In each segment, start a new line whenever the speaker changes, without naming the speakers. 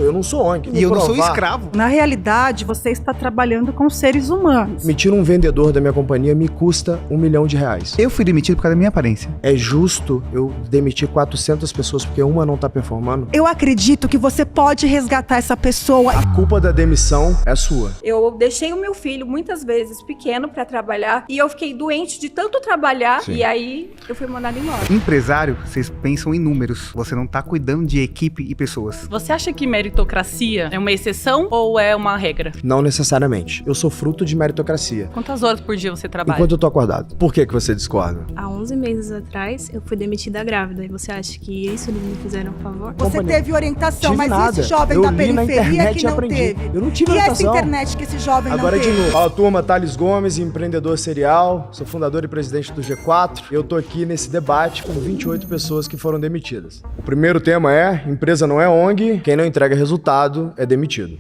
Eu não sou ONG.
E eu não sou escravo.
Na realidade, você está trabalhando com seres humanos.
Demitir um vendedor da minha companhia me custa R$1 milhão.
Eu fui demitido por causa da minha aparência.
É justo eu demitir 400 pessoas porque uma não tá performando?
Eu acredito que você pode resgatar essa pessoa.
A culpa da demissão é sua.
Eu deixei o meu filho muitas vezes pequeno pra trabalhar e eu fiquei doente de tanto trabalhar.
Sim.
E aí eu fui mandada embora.
Empresário, vocês pensam em números. Você não tá cuidando de equipe e pessoas.
Você acha que meritocracia é uma exceção ou é uma regra?
Não necessariamente. Eu sou fruto de meritocracia.
Quantas horas por dia você trabalha?
Enquanto eu tô acordado. Por que você discorda?
Há 11 meses atrás, eu fui demitida grávida. E você acha que isso eles me fizeram um favor?
Você teve orientação,
Tive
mas
nada.
e esse jovem
Eu
da
li na
periferia
internet
que
e
não
aprendi.
teve?
Eu não tive
E essa
orientação.
internet que esse jovem
Agora
não
de
teve?
novo. Fala turma, Thales Gomes, empreendedor serial, sou fundador e presidente do G4. Eu tô aqui nesse debate com 28 pessoas que foram demitidas. O primeiro tema é: empresa não é ONG, quem não entrega resultado é demitido.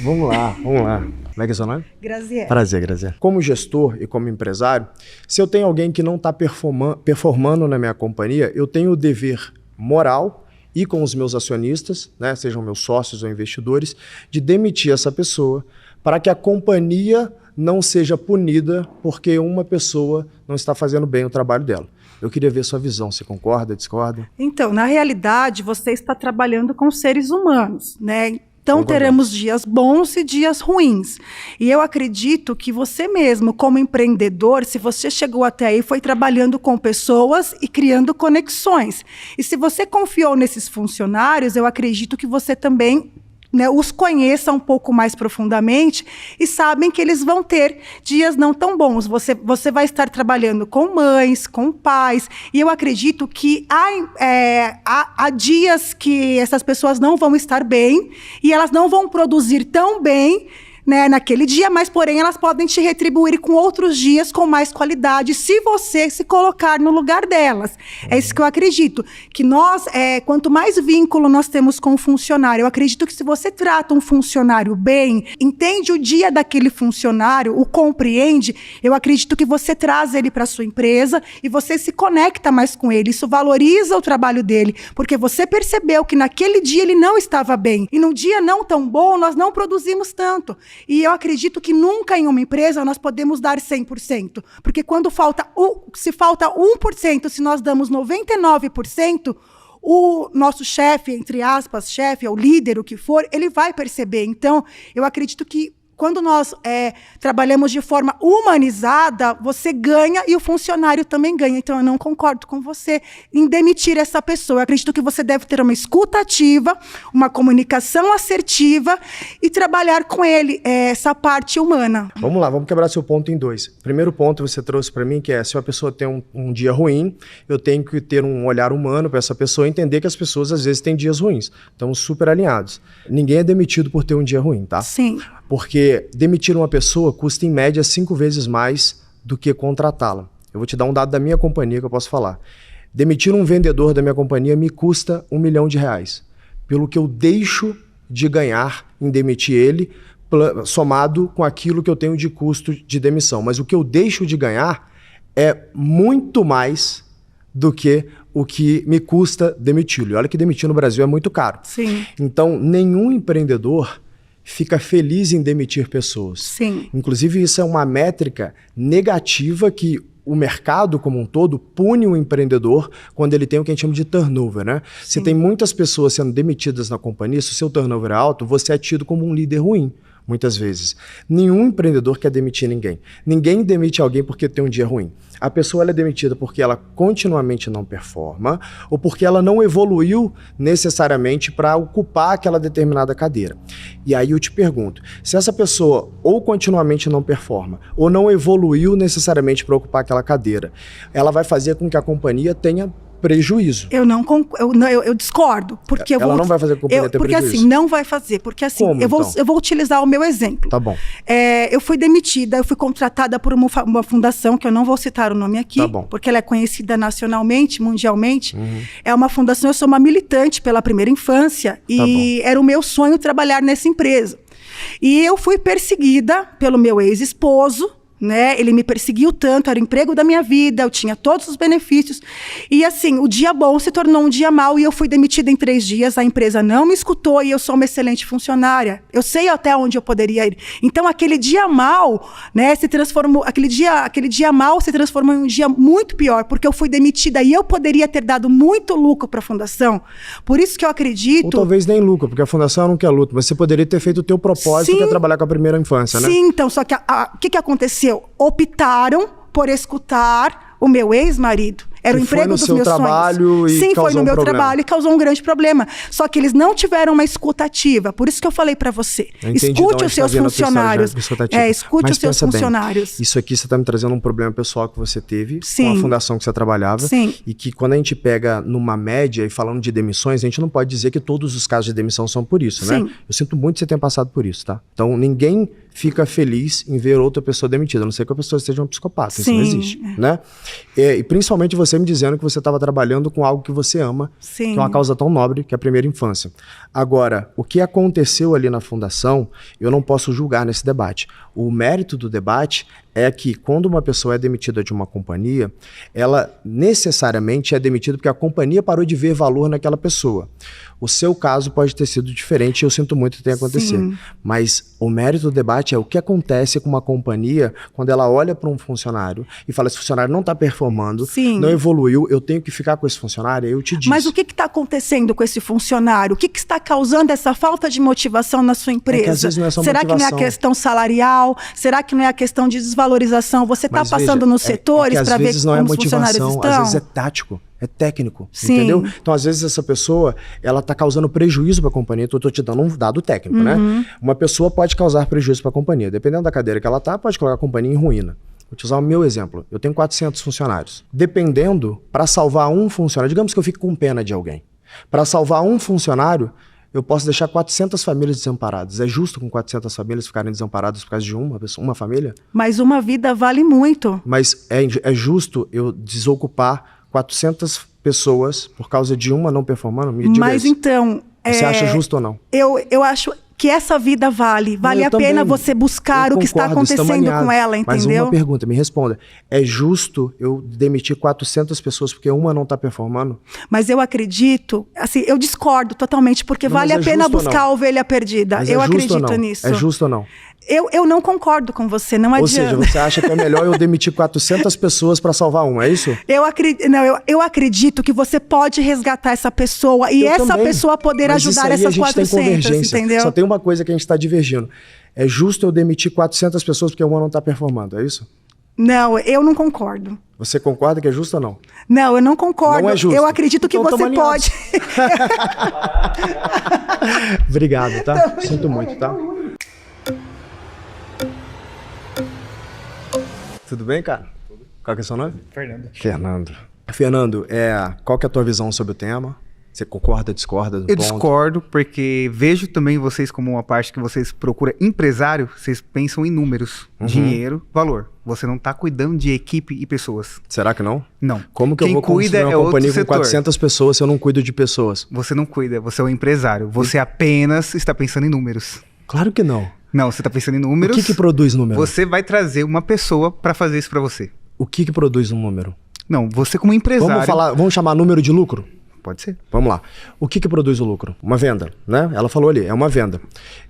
Vamos lá. Como é que é seu nome?
Graziela.
Prazer, Graziela. Como gestor e como empresário, se eu tenho alguém que não está performando na minha companhia, eu tenho o dever moral e com os meus acionistas, né, sejam meus sócios ou investidores, de demitir essa pessoa para que a companhia não seja punida porque uma pessoa não está fazendo bem o trabalho dela. Eu queria ver sua visão. Você concorda, discorda?
Então, na realidade, você está trabalhando com seres humanos, né? Então, teremos dias bons e dias ruins. E eu acredito que você mesmo, como empreendedor, se você chegou até aí, foi trabalhando com pessoas e criando conexões. E se você confiou nesses funcionários, eu acredito que você também, né, os conheça um pouco mais profundamente e sabem que eles vão ter dias não tão bons. Você vai estar trabalhando com mães, com pais, e eu acredito que há dias que essas pessoas não vão estar bem e elas não vão produzir tão bem, né, naquele dia, mas porém elas podem te retribuir com outros dias com mais qualidade se você se colocar no lugar delas. É isso que eu acredito, que nós, quanto mais vínculo nós temos com o funcionário, eu acredito que se você trata um funcionário bem, entende o dia daquele funcionário, o compreende, eu acredito que você traz ele para sua empresa e você se conecta mais com ele, isso valoriza o trabalho dele, porque você percebeu que naquele dia ele não estava bem, e num dia não tão bom nós não produzimos tanto. E eu acredito que nunca em uma empresa nós podemos dar 100%, porque quando se falta 1%, se nós damos 99%, o nosso chefe, entre aspas, chefe, ou líder, o que for, ele vai perceber. Então, eu acredito que quando nós trabalhamos de forma humanizada, você ganha e o funcionário também ganha. Então, eu não concordo com você em demitir essa pessoa. Eu acredito que você deve ter uma escuta ativa, uma comunicação assertiva e trabalhar com ele essa parte humana.
Vamos lá, vamos quebrar seu ponto em dois. Primeiro ponto você trouxe para mim que é: se uma pessoa tem um dia ruim, eu tenho que ter um olhar humano para essa pessoa e entender que as pessoas às vezes têm dias ruins. Estamos super alinhados. Ninguém é demitido por ter um dia ruim, tá?
Sim.
Porque demitir uma pessoa custa em média 5 vezes mais do que contratá-la. Eu vou te dar um dado da minha companhia que eu posso falar. Demitir um vendedor da minha companhia me custa R$1 milhão, pelo que eu deixo de ganhar em demitir ele, somado com aquilo que eu tenho de custo de demissão. Mas o que eu deixo de ganhar é muito mais do que o que me custa demiti-lo. E olha que demitir no Brasil é muito caro.
Sim.
Então, nenhum empreendedor fica feliz em demitir pessoas.
Sim.
Inclusive, isso é uma métrica negativa que o mercado como um todo pune o empreendedor quando ele tem o que a gente chama de turnover, né? Se tem muitas pessoas sendo demitidas na companhia, se o seu turnover é alto, você é tido como um líder ruim, muitas vezes. Nenhum empreendedor quer demitir ninguém. Ninguém demite alguém porque tem um dia ruim. A pessoa ela é demitida porque ela continuamente não performa ou porque ela não evoluiu necessariamente para ocupar aquela determinada cadeira. E aí eu te pergunto, se essa pessoa ou continuamente não performa ou não evoluiu necessariamente para ocupar aquela cadeira, ela vai fazer com que a companhia tenha prejuízo.
Eu discordo, porque
ela não vai fazer com que a companhia ter prejuízo.
Porque assim, não vai fazer, porque assim,
Como,
eu vou utilizar o meu exemplo.
Tá bom.
Eu fui demitida, eu fui contratada por uma fundação, que eu não vou citar o nome aqui,
tá bom,
porque ela é conhecida nacionalmente, mundialmente. É uma fundação, eu sou uma militante pela primeira infância, e era o meu sonho trabalhar nessa empresa. E eu fui perseguida pelo meu ex-esposo, né? Ele me perseguiu tanto, era o emprego da minha vida, eu tinha todos os benefícios. E assim, o dia bom se tornou um dia mau e eu fui demitida em 3 dias, a empresa não me escutou e eu sou uma excelente funcionária. Eu sei até onde eu poderia ir. Então, aquele dia mau, né, se transformou, aquele dia mau se transformou em um dia muito pior, porque eu fui demitida e eu poderia ter dado muito lucro para a fundação. Por isso que eu acredito...
Ou talvez nem lucro, porque a fundação não quer lucro, mas você poderia ter feito o teu propósito,
Sim.
que é trabalhar com a primeira infância, né?
Sim, então, só que o que aconteceu? Optaram por escutar o meu ex-marido. Era o emprego dos meus sonhos. Sim, foi no meu trabalho e causou um grande problema. Só que eles não tiveram uma escuta ativa. Por isso que eu falei para você. Escute os seus funcionários. Escute os seus funcionários.
Isso aqui você está me trazendo um problema pessoal que você teve
Sim.
com a fundação que você trabalhava.
Sim.
E que quando a gente pega numa média e falando de demissões, a gente não pode dizer que todos os casos de demissão são por isso, né?
Sim.
Eu sinto muito que você tenha passado por isso, tá? Então, ninguém fica feliz em ver outra pessoa demitida, a não ser que a pessoa seja uma psicopata. Isso não existe, né? E principalmente você me dizendo que você estava trabalhando com algo que você ama,
Sim.
que é uma causa tão nobre, que é a primeira infância. Agora, o que aconteceu ali na fundação, eu não posso julgar nesse debate. O mérito do debate é que quando uma pessoa é demitida de uma companhia, ela necessariamente é demitida porque a companhia parou de ver valor naquela pessoa. O seu caso pode ter sido diferente, eu sinto muito que tenha acontecido.
Sim.
Mas o mérito do debate é o que acontece com uma companhia quando ela olha para um funcionário e fala, esse funcionário não está performando,
Sim.
não evoluiu, eu tenho que ficar com esse funcionário, aí eu te disse.
Mas o que está acontecendo com esse funcionário? O que está causando essa falta de motivação na sua empresa?
É que às vezes não é só
Será que não é a
motivação.
questão salarial? Será que não é a questão de desvalorização? Você está passando nos setores para ver como os funcionários estão?
Às vezes é tático. É técnico,
Sim.
entendeu? Então, às vezes, essa pessoa, ela tá causando prejuízo para a companhia. Então, eu tô te dando um dado técnico, né? Uma pessoa pode causar prejuízo para a companhia. Dependendo da cadeira que ela tá, pode colocar a companhia em ruína. Vou te usar o meu exemplo. Eu tenho 400 funcionários. Dependendo, para salvar um funcionário, digamos que eu fique com pena de alguém. Para salvar um funcionário, eu posso deixar 400 famílias desamparadas. É justo com 400 famílias ficarem desamparadas por causa de uma família?
Mas uma vida vale muito.
Mas é justo eu desocupar 400 pessoas por causa de uma não performando? Me diga
Mas
isso.
então...
Você acha justo ou não?
Eu acho que essa vida vale a pena você buscar o que está acontecendo com ela, entendeu?
Mas uma pergunta, me responda. É justo eu demitir 400 pessoas porque uma não está performando?
Mas eu acredito, assim, eu discordo totalmente, porque
Não,
vale a
mas é
pena
justo ou
buscar
não?
a ovelha perdida.
Mas
Eu
é justo ou
acredito
não?
nisso.
É justo ou não?
Eu não concordo com você, não
Ou
adianta.
seja, você acha que é melhor eu demitir 400 pessoas para salvar uma, é isso?
Eu acredito que você pode resgatar essa pessoa e
Eu
essa
também.
pessoa poder
Mas
ajudar
isso aí
essas
a gente
400,
tem convergência.
entendeu?
Só tem uma coisa que a gente está divergindo. É justo eu demitir 400 pessoas porque uma não está performando, é isso?
Não, eu não concordo.
Você concorda que é justo ou não?
Não, eu não concordo.
Não é justo.
Eu acredito que
Então,
você
tamo
pode.
Obrigado, tá? Sinto muito, tá? Tudo bem, cara? Qual que é o seu nome? Fernando, qual que é a tua visão sobre o tema? Você concorda, discorda do
Eu
ponto?
discordo, porque vejo também vocês como uma parte que vocês procuram empresário, vocês pensam em números, dinheiro, valor. Você não está cuidando de equipe e pessoas.
Será que não?
Não.
Como que
Quem
eu vou
cuida
construir
é
uma
outro
companhia com
setor.
400 pessoas se eu não cuido de pessoas?
Você não cuida, você é um empresário. Você apenas está pensando em números.
Claro que não.
Não, você está pensando em números.
O que produz número?
Você vai trazer uma pessoa para fazer isso para você.
O que produz um número?
Não, você como empresário...
Vamos chamar número de lucro?
Pode ser.
Vamos lá. O que produz o lucro? Uma venda, né? Ela falou ali, é uma venda.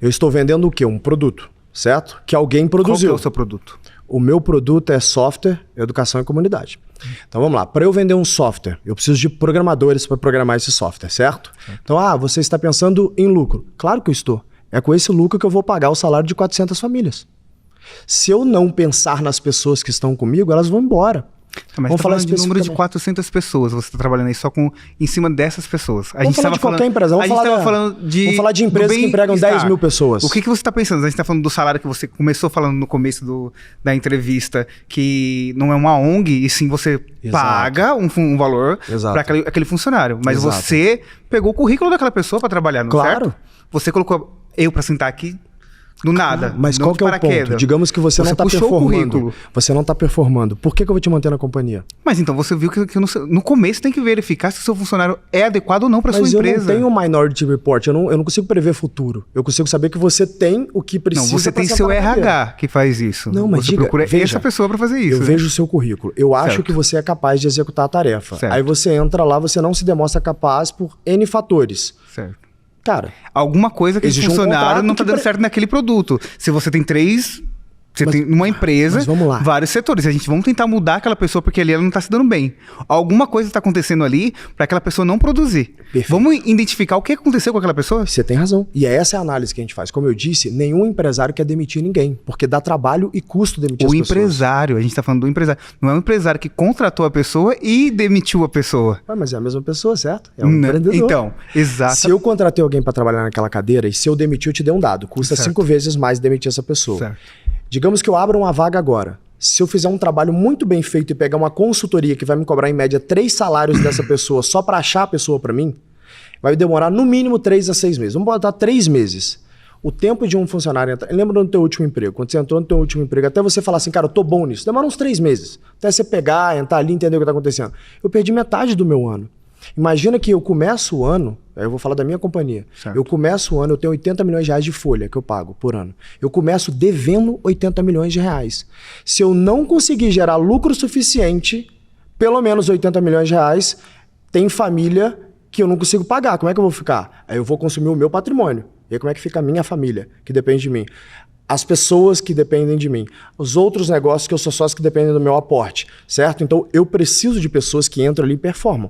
Eu estou vendendo o quê? Um produto, certo? Que alguém
Qual que
produziu.
é o seu produto?
O meu produto é software, educação e comunidade. Então vamos lá. Para eu vender um software, eu preciso de programadores para programar esse software, certo? Então, você está pensando em lucro. Claro que eu estou. É com esse lucro que eu vou pagar o salário de 400 famílias. Se eu não pensar nas pessoas que estão comigo, elas vão embora.
Mas
Vamos falar
de número de
especificamente.
400 pessoas. Você está trabalhando aí só em cima dessas pessoas.
Vamos falar de qualquer empresa. Vamos falar de empresas que empregam 10 mil pessoas.
O que você está pensando? A gente está falando do salário que você começou falando no começo da entrevista, que não é uma ONG, e sim você paga um valor para aquele funcionário. Mas você pegou o currículo daquela pessoa para trabalhar, não é certo? Você colocou eu para sentar aqui Do nada.
Mas qual que é o ponto? Digamos que você não está performando. Você não está performando. Por que eu vou te manter na companhia?
Mas então você viu que no começo tem que verificar se o seu funcionário é adequado ou não para sua empresa.
Mas eu não tenho Minority Report. Eu não consigo prever futuro. Eu consigo saber que você tem o que precisa.
Não, você tem seu RH que faz isso.
Não, mas
você procura essa pessoa para fazer isso.
Eu vejo o seu currículo. Eu acho que você é capaz de executar a tarefa.
Certo.
Aí você entra lá, você não se demonstra capaz por N fatores.
Certo.
Cara,
alguma coisa que esse funcionário não está dando certo naquele produto. Se você tem tem uma empresa, vários setores. Vamos tentar mudar aquela pessoa porque ali ela não está se dando bem. Alguma coisa está acontecendo ali para aquela pessoa não produzir. Perfeito. Vamos identificar o que aconteceu com aquela pessoa?
Você tem razão. E essa é a análise que a gente faz. Como eu disse, nenhum empresário quer demitir ninguém, porque dá trabalho e custo demitir as pessoas.
O empresário, a gente está falando do empresário. Não é um empresário que contratou a pessoa e demitiu a pessoa.
Mas é a mesma pessoa, certo? É um empreendedor.
Então, exato.
Se eu contratei alguém para trabalhar naquela cadeira e se eu demitir, eu te dei um dado. Custa 5 vezes mais demitir essa pessoa.
Certo.
Digamos que eu abra uma vaga agora. Se eu fizer um trabalho muito bem feito e pegar uma consultoria que vai me cobrar em média 3 salários dessa pessoa só para achar a pessoa para mim, vai demorar no mínimo 3 a 6 meses. Vamos botar 3 meses. O tempo de um funcionário entrar... Lembra do teu último emprego? Quando você entrou no teu último emprego, até você falar assim, cara, eu tô bom nisso. Demora uns 3 meses. Até você pegar, entrar ali e entender o que tá acontecendo. Eu perdi metade do meu ano. Imagina que eu começo o ano, aí eu vou falar da minha companhia, certo. Eu começo o ano, eu tenho 80 milhões de reais de folha que eu pago por ano. Eu começo devendo 80 milhões de reais. Se eu não conseguir gerar lucro suficiente, pelo menos 80 milhões de reais, tem família que eu não consigo pagar. Como é que eu vou ficar? Aí eu vou consumir o meu patrimônio. E aí como é que fica a minha família, que depende de mim? As pessoas que dependem de mim, os outros negócios que eu sou sócio que dependem do meu aporte, certo? Então eu preciso de pessoas que entram ali e performam.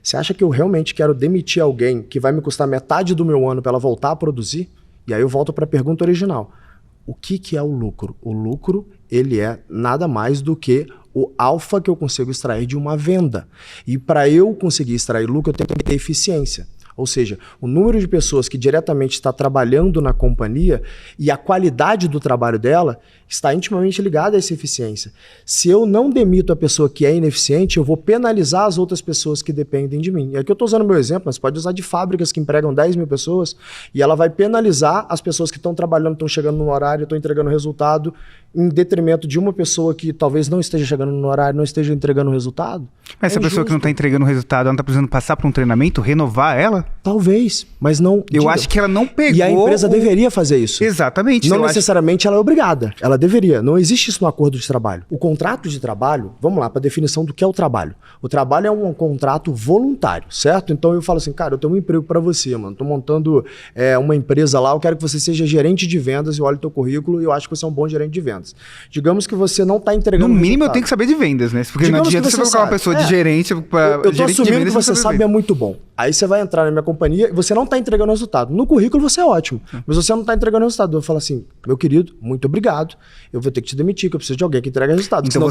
Você acha que eu realmente quero demitir alguém que vai me custar metade do meu ano para ela voltar a produzir? E aí eu volto para a pergunta original. O que é o lucro? O lucro, ele é nada mais do que o alfa que eu consigo extrair de uma venda. E para eu conseguir extrair lucro, eu tenho que ter eficiência. Ou seja, o número de pessoas que diretamente está trabalhando na companhia e a qualidade do trabalho dela está intimamente ligada a essa eficiência. Se eu não demito a pessoa que é ineficiente, eu vou penalizar as outras pessoas que dependem de mim. E aqui eu estou usando o meu exemplo, mas pode usar de fábricas que empregam 10 mil pessoas e ela vai penalizar as pessoas que estão trabalhando, estão chegando no horário, estão entregando resultado, em detrimento de uma pessoa que talvez não esteja chegando no horário, não esteja entregando o resultado.
Mas essa pessoa que não está entregando o resultado, ela não está precisando passar por um treinamento, renovar ela?
Talvez, mas não...
Eu acho que ela não pegou...
E a empresa deveria fazer isso.
Exatamente.
Não necessariamente ela é obrigada. Ela deveria. Não existe isso no acordo de trabalho. O contrato de trabalho, vamos lá, para a definição do que é o trabalho. O trabalho é um contrato voluntário, certo? Então eu falo assim, cara, eu tenho um emprego para você, mano. Tô montando uma empresa lá, eu quero que você seja gerente de vendas, eu olho teu currículo e eu acho que você é um bom gerente de vendas. Digamos que você não está entregando...
No mínimo eu tenho que saber de vendas, né? Porque não adianta você colocar uma pessoa de gerente para
eu tô assumindo que você sabe é muito bom. Aí você vai entrar na minha companhia e você não está entregando resultado. No currículo você é ótimo, mas você não está entregando resultado. Eu falo assim, meu querido, muito obrigado. Eu vou ter que te demitir, que eu preciso de alguém que entregue resultado.
Então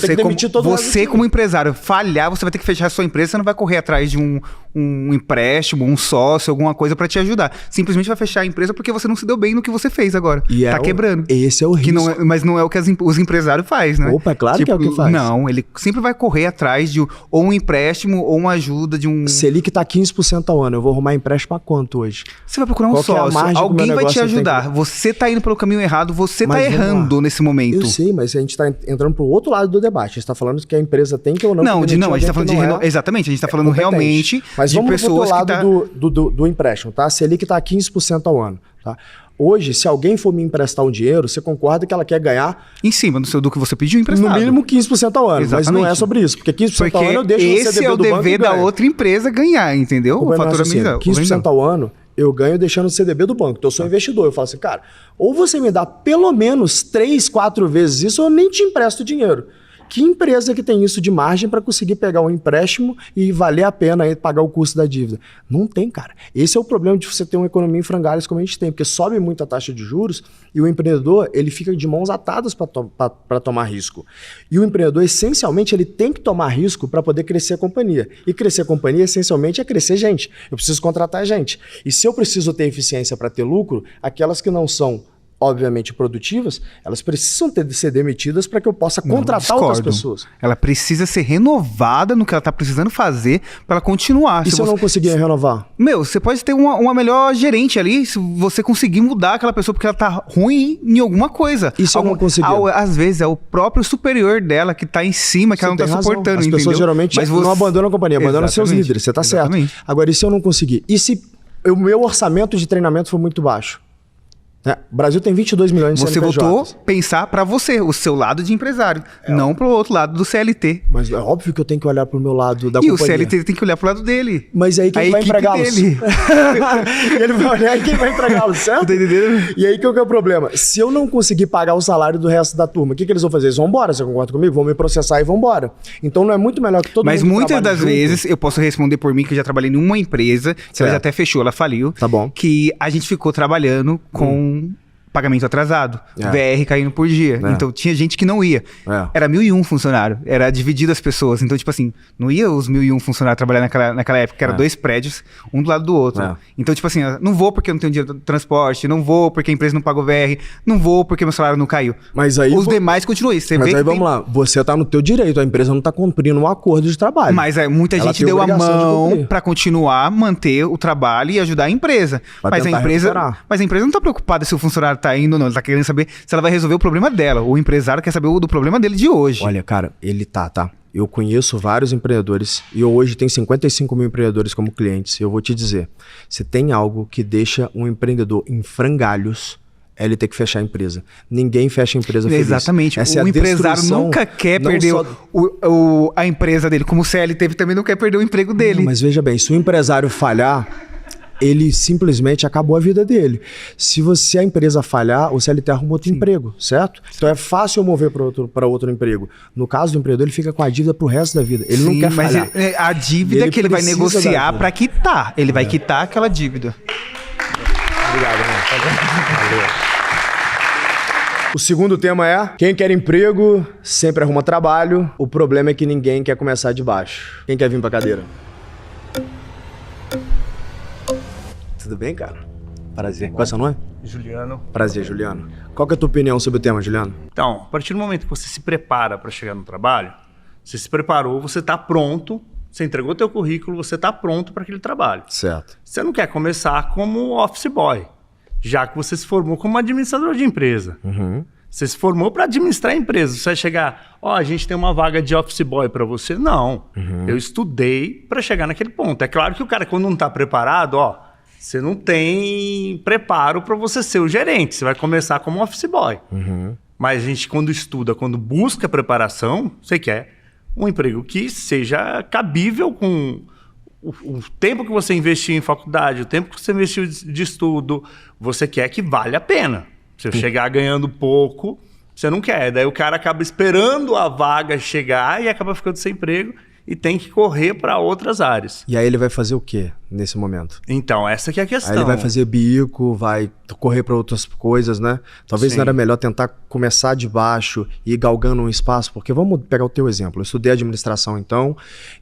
você como empresário falhar, você vai ter que fechar a sua empresa, você não vai correr atrás de um empréstimo, um sócio, alguma coisa para te ajudar. Simplesmente vai fechar a empresa porque você não se deu bem no que você fez agora. E tá quebrando.
Esse é o risco.
Mas não é o que os empresários fazem, né?
Opa, é claro que é o que faz.
Não, ele sempre vai correr atrás de ou um empréstimo ou uma ajuda de um...
Selic tá 15% ao ano, eu vou arrumar empréstimo a quanto hoje?
Você vai procurar um sócio, alguém vai te ajudar. Você tá indo pelo caminho errado, você tá errando nesse momento.
Eu sei, mas a gente tá entrando pro outro lado do debate. A gente tá falando que a empresa tem que ou não...
Não, a gente tá falando de... Exatamente, a gente tá falando realmente
mas de pessoas que... Mas vamos pro lado do empréstimo, tá? A Selic tá 15% ao ano, tá? Hoje, se alguém for me emprestar um dinheiro, você concorda que ela quer ganhar...
Em cima do que você pediu emprestado.
No mínimo 15% ao ano. Exatamente. Mas não é sobre isso. Porque 15% ao ano eu deixo você
esse é o dever da outra empresa ganhar, entendeu?
O faturamento. 15% ao ano eu ganho deixando o CDB do banco. Então eu sou investidor. Eu falo assim, cara, ou você me dá pelo menos 3, 4 vezes isso, ou eu nem te empresto dinheiro. Que empresa que tem isso de margem para conseguir pegar um empréstimo e valer a pena aí pagar o custo da dívida? Não tem, cara. Esse é o problema de você ter uma economia em frangalhos como a gente tem, porque sobe muito a taxa de juros e o empreendedor ele fica de mãos atadas para tomar risco. E o empreendedor, essencialmente, ele tem que tomar risco para poder crescer a companhia. E crescer a companhia, essencialmente, é crescer gente. Eu preciso contratar gente. E se eu preciso ter eficiência para ter lucro, aquelas que não são obviamente produtivas, elas precisam ser demitidas para que eu possa contratar outras pessoas.
Ela precisa ser renovada no que ela está precisando fazer para ela continuar.
E se eu não conseguir renovar?
Você pode ter uma melhor gerente ali, se você conseguir mudar aquela pessoa porque ela tá ruim em alguma coisa.
E se eu não conseguir?
Às vezes é o próprio superior dela que tá em cima, que ela não tá suportando,
As pessoas geralmente não abandonam a companhia, abandonam seus líderes, você tá certo. Agora, e se eu não conseguir? E se o meu orçamento de treinamento for muito baixo? O Brasil tem 22 milhões de CNPJs.
Você voltou a pensar para você, o seu lado de empresário, não pro outro lado do CLT.
Mas é óbvio que eu tenho que olhar pro meu lado da
companhia. E o CLT tem que olhar pro lado dele.
Mas aí quem vai empregá-los? Ele vai olhar quem vai empregá-los, certo?
Tá entendendo?
E aí qual que é o problema? Se eu não conseguir pagar o salário do resto da turma, o que eles vão fazer? Eles vão embora, você concorda comigo? Vão me processar e vão embora. Então não é muito melhor que todo mundo.
Mas muitas das vezes, eu posso responder por mim, que eu já trabalhei em uma empresa, ela já até fechou, ela faliu.
Tá bom.
Que a gente ficou trabalhando com pagamento atrasado, VR caindo por dia. Então tinha gente que não ia. Era 1.001 funcionário, era dividido as pessoas. Então, tipo assim, não ia os 1.001 funcionários trabalhar naquela época, que era 2 prédios, um do lado do outro. Então, tipo assim, não vou porque eu não tenho dinheiro de transporte, não vou porque a empresa não pagou VR, não vou porque meu salário não caiu.
Mas aí
os demais continuam isso.
Mas aí vamos lá, você tá no teu direito, a empresa não tá cumprindo um acordo de trabalho.
Mas muita gente deu a mão pra continuar, manter o trabalho e ajudar a empresa. Mas a empresa não tá preocupada se o funcionário tá indo ou não, ele tá querendo saber se ela vai resolver o problema dela. O empresário quer saber do problema dele de hoje.
Olha, cara, ele tá. Eu conheço vários empreendedores e eu hoje tenho 55 mil empreendedores como clientes. Eu vou te dizer, se tem algo que deixa um empreendedor em frangalhos, é ele ter que fechar a empresa. Ninguém fecha a empresa feliz.
Exatamente. O empresário nunca quer perder a empresa dele. Como o CLT também não quer perder o emprego dele.
Não, mas veja bem, se o empresário falhar, ele simplesmente acabou a vida dele. Se a empresa falhar, o CLT arruma outro emprego, certo? Então é fácil eu mover para outro emprego. No caso do empreendedor, ele fica com a dívida pro resto da vida. Ele não quer falhar.
Mas a dívida que ele vai negociar para quitar. Ele vai quitar aquela dívida.
Obrigado, irmão. O segundo tema é: quem quer emprego sempre arruma trabalho. O problema é que ninguém quer começar de baixo. Quem quer vir pra cadeira? Tudo bem, cara? Prazer. Qual é o seu nome?
Juliano.
Prazer, Juliano. Qual que é a tua opinião sobre o tema, Juliano?
Então, a partir do momento que você se prepara para chegar no trabalho, você se preparou, você está pronto, você entregou teu currículo, você está pronto para aquele trabalho.
Certo.
Você não quer começar como office boy, já que você se formou como administrador de empresa. Você se formou para administrar a empresa. Você vai chegar, a gente tem uma vaga de office boy para você. Não. Eu estudei para chegar naquele ponto. É claro que o cara, quando não está preparado, você não tem preparo para você ser o gerente. Você vai começar como office boy. Mas a gente, quando estuda, quando busca preparação, você quer um emprego que seja cabível com o tempo que você investiu em faculdade, o tempo que você investiu de estudo. Você quer que valha a pena. Se eu chegar ganhando pouco, você não quer. Daí o cara acaba esperando a vaga chegar e acaba ficando sem emprego e tem que correr para outras áreas.
E aí ele vai fazer o quê nesse momento?
Então, essa que é a questão.
Aí ele vai fazer bico, vai correr para outras coisas, né? Talvez não era melhor tentar começar de baixo e ir galgando um espaço, porque vamos pegar o teu exemplo. Eu estudei administração então,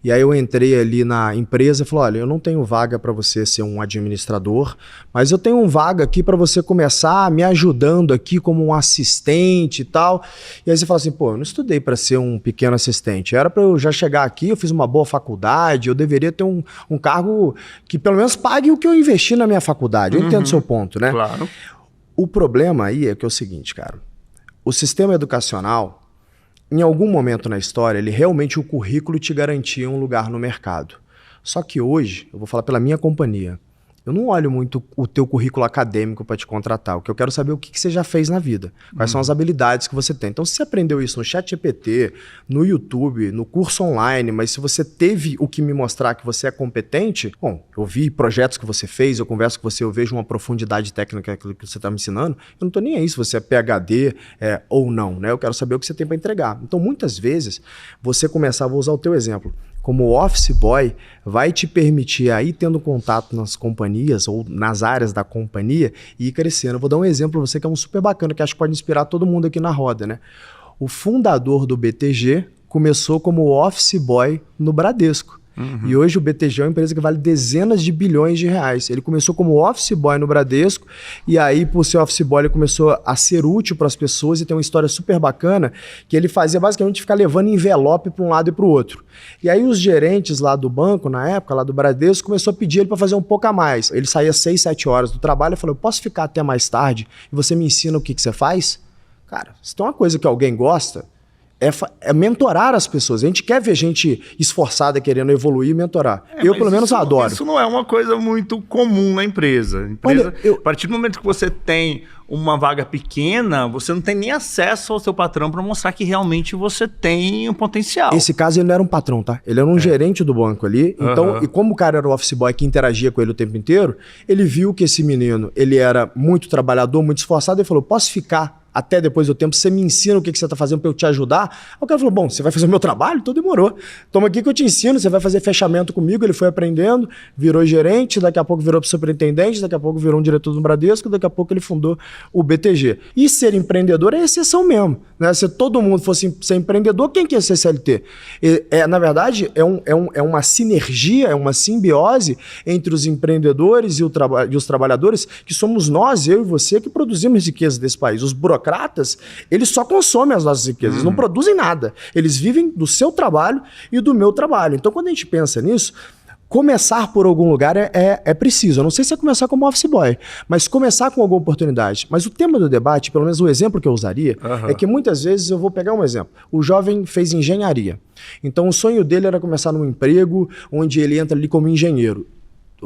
e aí eu entrei ali na empresa e falei, olha, eu não tenho vaga para você ser um administrador, mas eu tenho uma vaga aqui para você começar me ajudando aqui como um assistente e tal. E aí você fala assim, pô, eu não estudei para ser um pequeno assistente, era para eu já chegar aqui, eu fiz uma boa faculdade, eu deveria ter um cargo que pelo menos pague o que eu investi na minha faculdade. Eu entendo o seu ponto, né?
Claro.
O problema aí é que é o seguinte, cara. O sistema educacional, em algum momento na história, ele realmente, o currículo te garantia um lugar no mercado. Só que hoje, eu vou falar pela minha companhia, eu não olho muito o teu currículo acadêmico para te contratar. O que eu quero saber é o que você já fez na vida. Quais são as habilidades que você tem. Então, se você aprendeu isso no ChatGPT, no YouTube, no curso online, mas se você teve o que me mostrar que você é competente, bom, eu vi projetos que você fez, eu converso com você, eu vejo uma profundidade técnica naquilo que você está me ensinando, eu não estou nem aí se você é PhD ou não, né? Eu quero saber o que você tem para entregar. Então, muitas vezes, você começar, vou usar o teu exemplo, como office boy, vai te permitir aí tendo contato nas companhias ou nas áreas da companhia e ir crescendo. Eu vou dar um exemplo para você que é um super bacana, que acho que pode inspirar todo mundo aqui na roda, né? O fundador do BTG começou como office boy no Bradesco. E hoje o BTG é uma empresa que vale dezenas de bilhões de reais. Ele começou como office boy no Bradesco, e aí, por ser office boy, ele começou a ser útil para as pessoas, e tem uma história super bacana, que ele fazia basicamente ficar levando envelope para um lado e para o outro. E aí os gerentes lá do banco, na época, lá do Bradesco, começou a pedir ele para fazer um pouco a mais. Ele saía 6, 7 horas do trabalho e falou, eu posso ficar até mais tarde e você me ensina o que você faz? Cara, se tem uma coisa que alguém gosta, é mentorar as pessoas. A gente quer ver gente esforçada querendo evoluir e mentorar. Eu, pelo menos, adoro.
Isso não é uma coisa muito comum na empresa.
Olha,
a partir do momento que você tem uma vaga pequena, você não tem nem acesso ao seu patrão para mostrar que realmente você tem um potencial.
Esse caso, ele não era um patrão, tá? Ele era um gerente do banco ali. Então, e como o cara era o office boy que interagia com ele o tempo inteiro, ele viu que esse menino, ele era muito trabalhador, muito esforçado, e falou, posso ficar até depois do tempo, você me ensina o que você está fazendo para eu te ajudar? Aí o cara falou, bom, você vai fazer o meu trabalho? Então demorou. Toma aqui que eu te ensino, você vai fazer fechamento comigo. Ele foi aprendendo, virou gerente, daqui a pouco virou superintendente, daqui a pouco virou um diretor do Bradesco, daqui a pouco ele fundou o BTG. E ser empreendedor é exceção mesmo, né? Se todo mundo fosse ser empreendedor, quem quer ser CLT? Na verdade, é uma sinergia, é uma simbiose entre os empreendedores e os trabalhadores, que somos nós, eu e você, que produzimos riqueza desse país. Os burocratas, eles só consomem as nossas riquezas, eles não produzem nada. Eles vivem do seu trabalho e do meu trabalho. Então, quando a gente pensa nisso, começar por algum lugar é preciso. Eu não sei se é começar como office boy, mas começar com alguma oportunidade. Mas o tema do debate, pelo menos o exemplo que eu usaria, é que muitas vezes eu vou pegar um exemplo. O jovem fez engenharia. Então, o sonho dele era começar num emprego onde ele entra ali como engenheiro.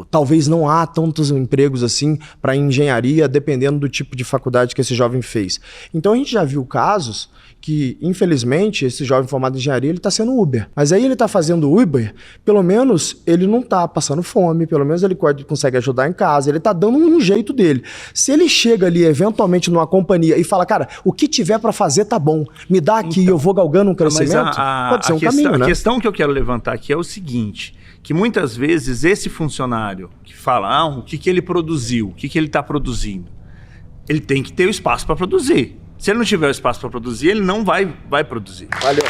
Talvez não há tantos empregos assim para engenharia, dependendo do tipo de faculdade que esse jovem fez. Então a gente já viu casos que, infelizmente, esse jovem formado em engenharia, ele está sendo Uber. Mas aí ele está fazendo Uber, pelo menos ele não está passando fome, pelo menos ele consegue ajudar em casa, ele está dando um jeito dele. Se ele chega ali, eventualmente, numa companhia e fala, cara, o que tiver para fazer tá bom, me dá aqui, então, eu vou galgando um crescimento, pode ser um caminho, né?
A questão que eu quero levantar aqui é o seguinte, que muitas vezes esse funcionário que fala, o que ele produziu, o que ele está produzindo, ele tem que ter o espaço para produzir. Se ele não tiver o espaço para produzir, ele não vai produzir.
Valeu.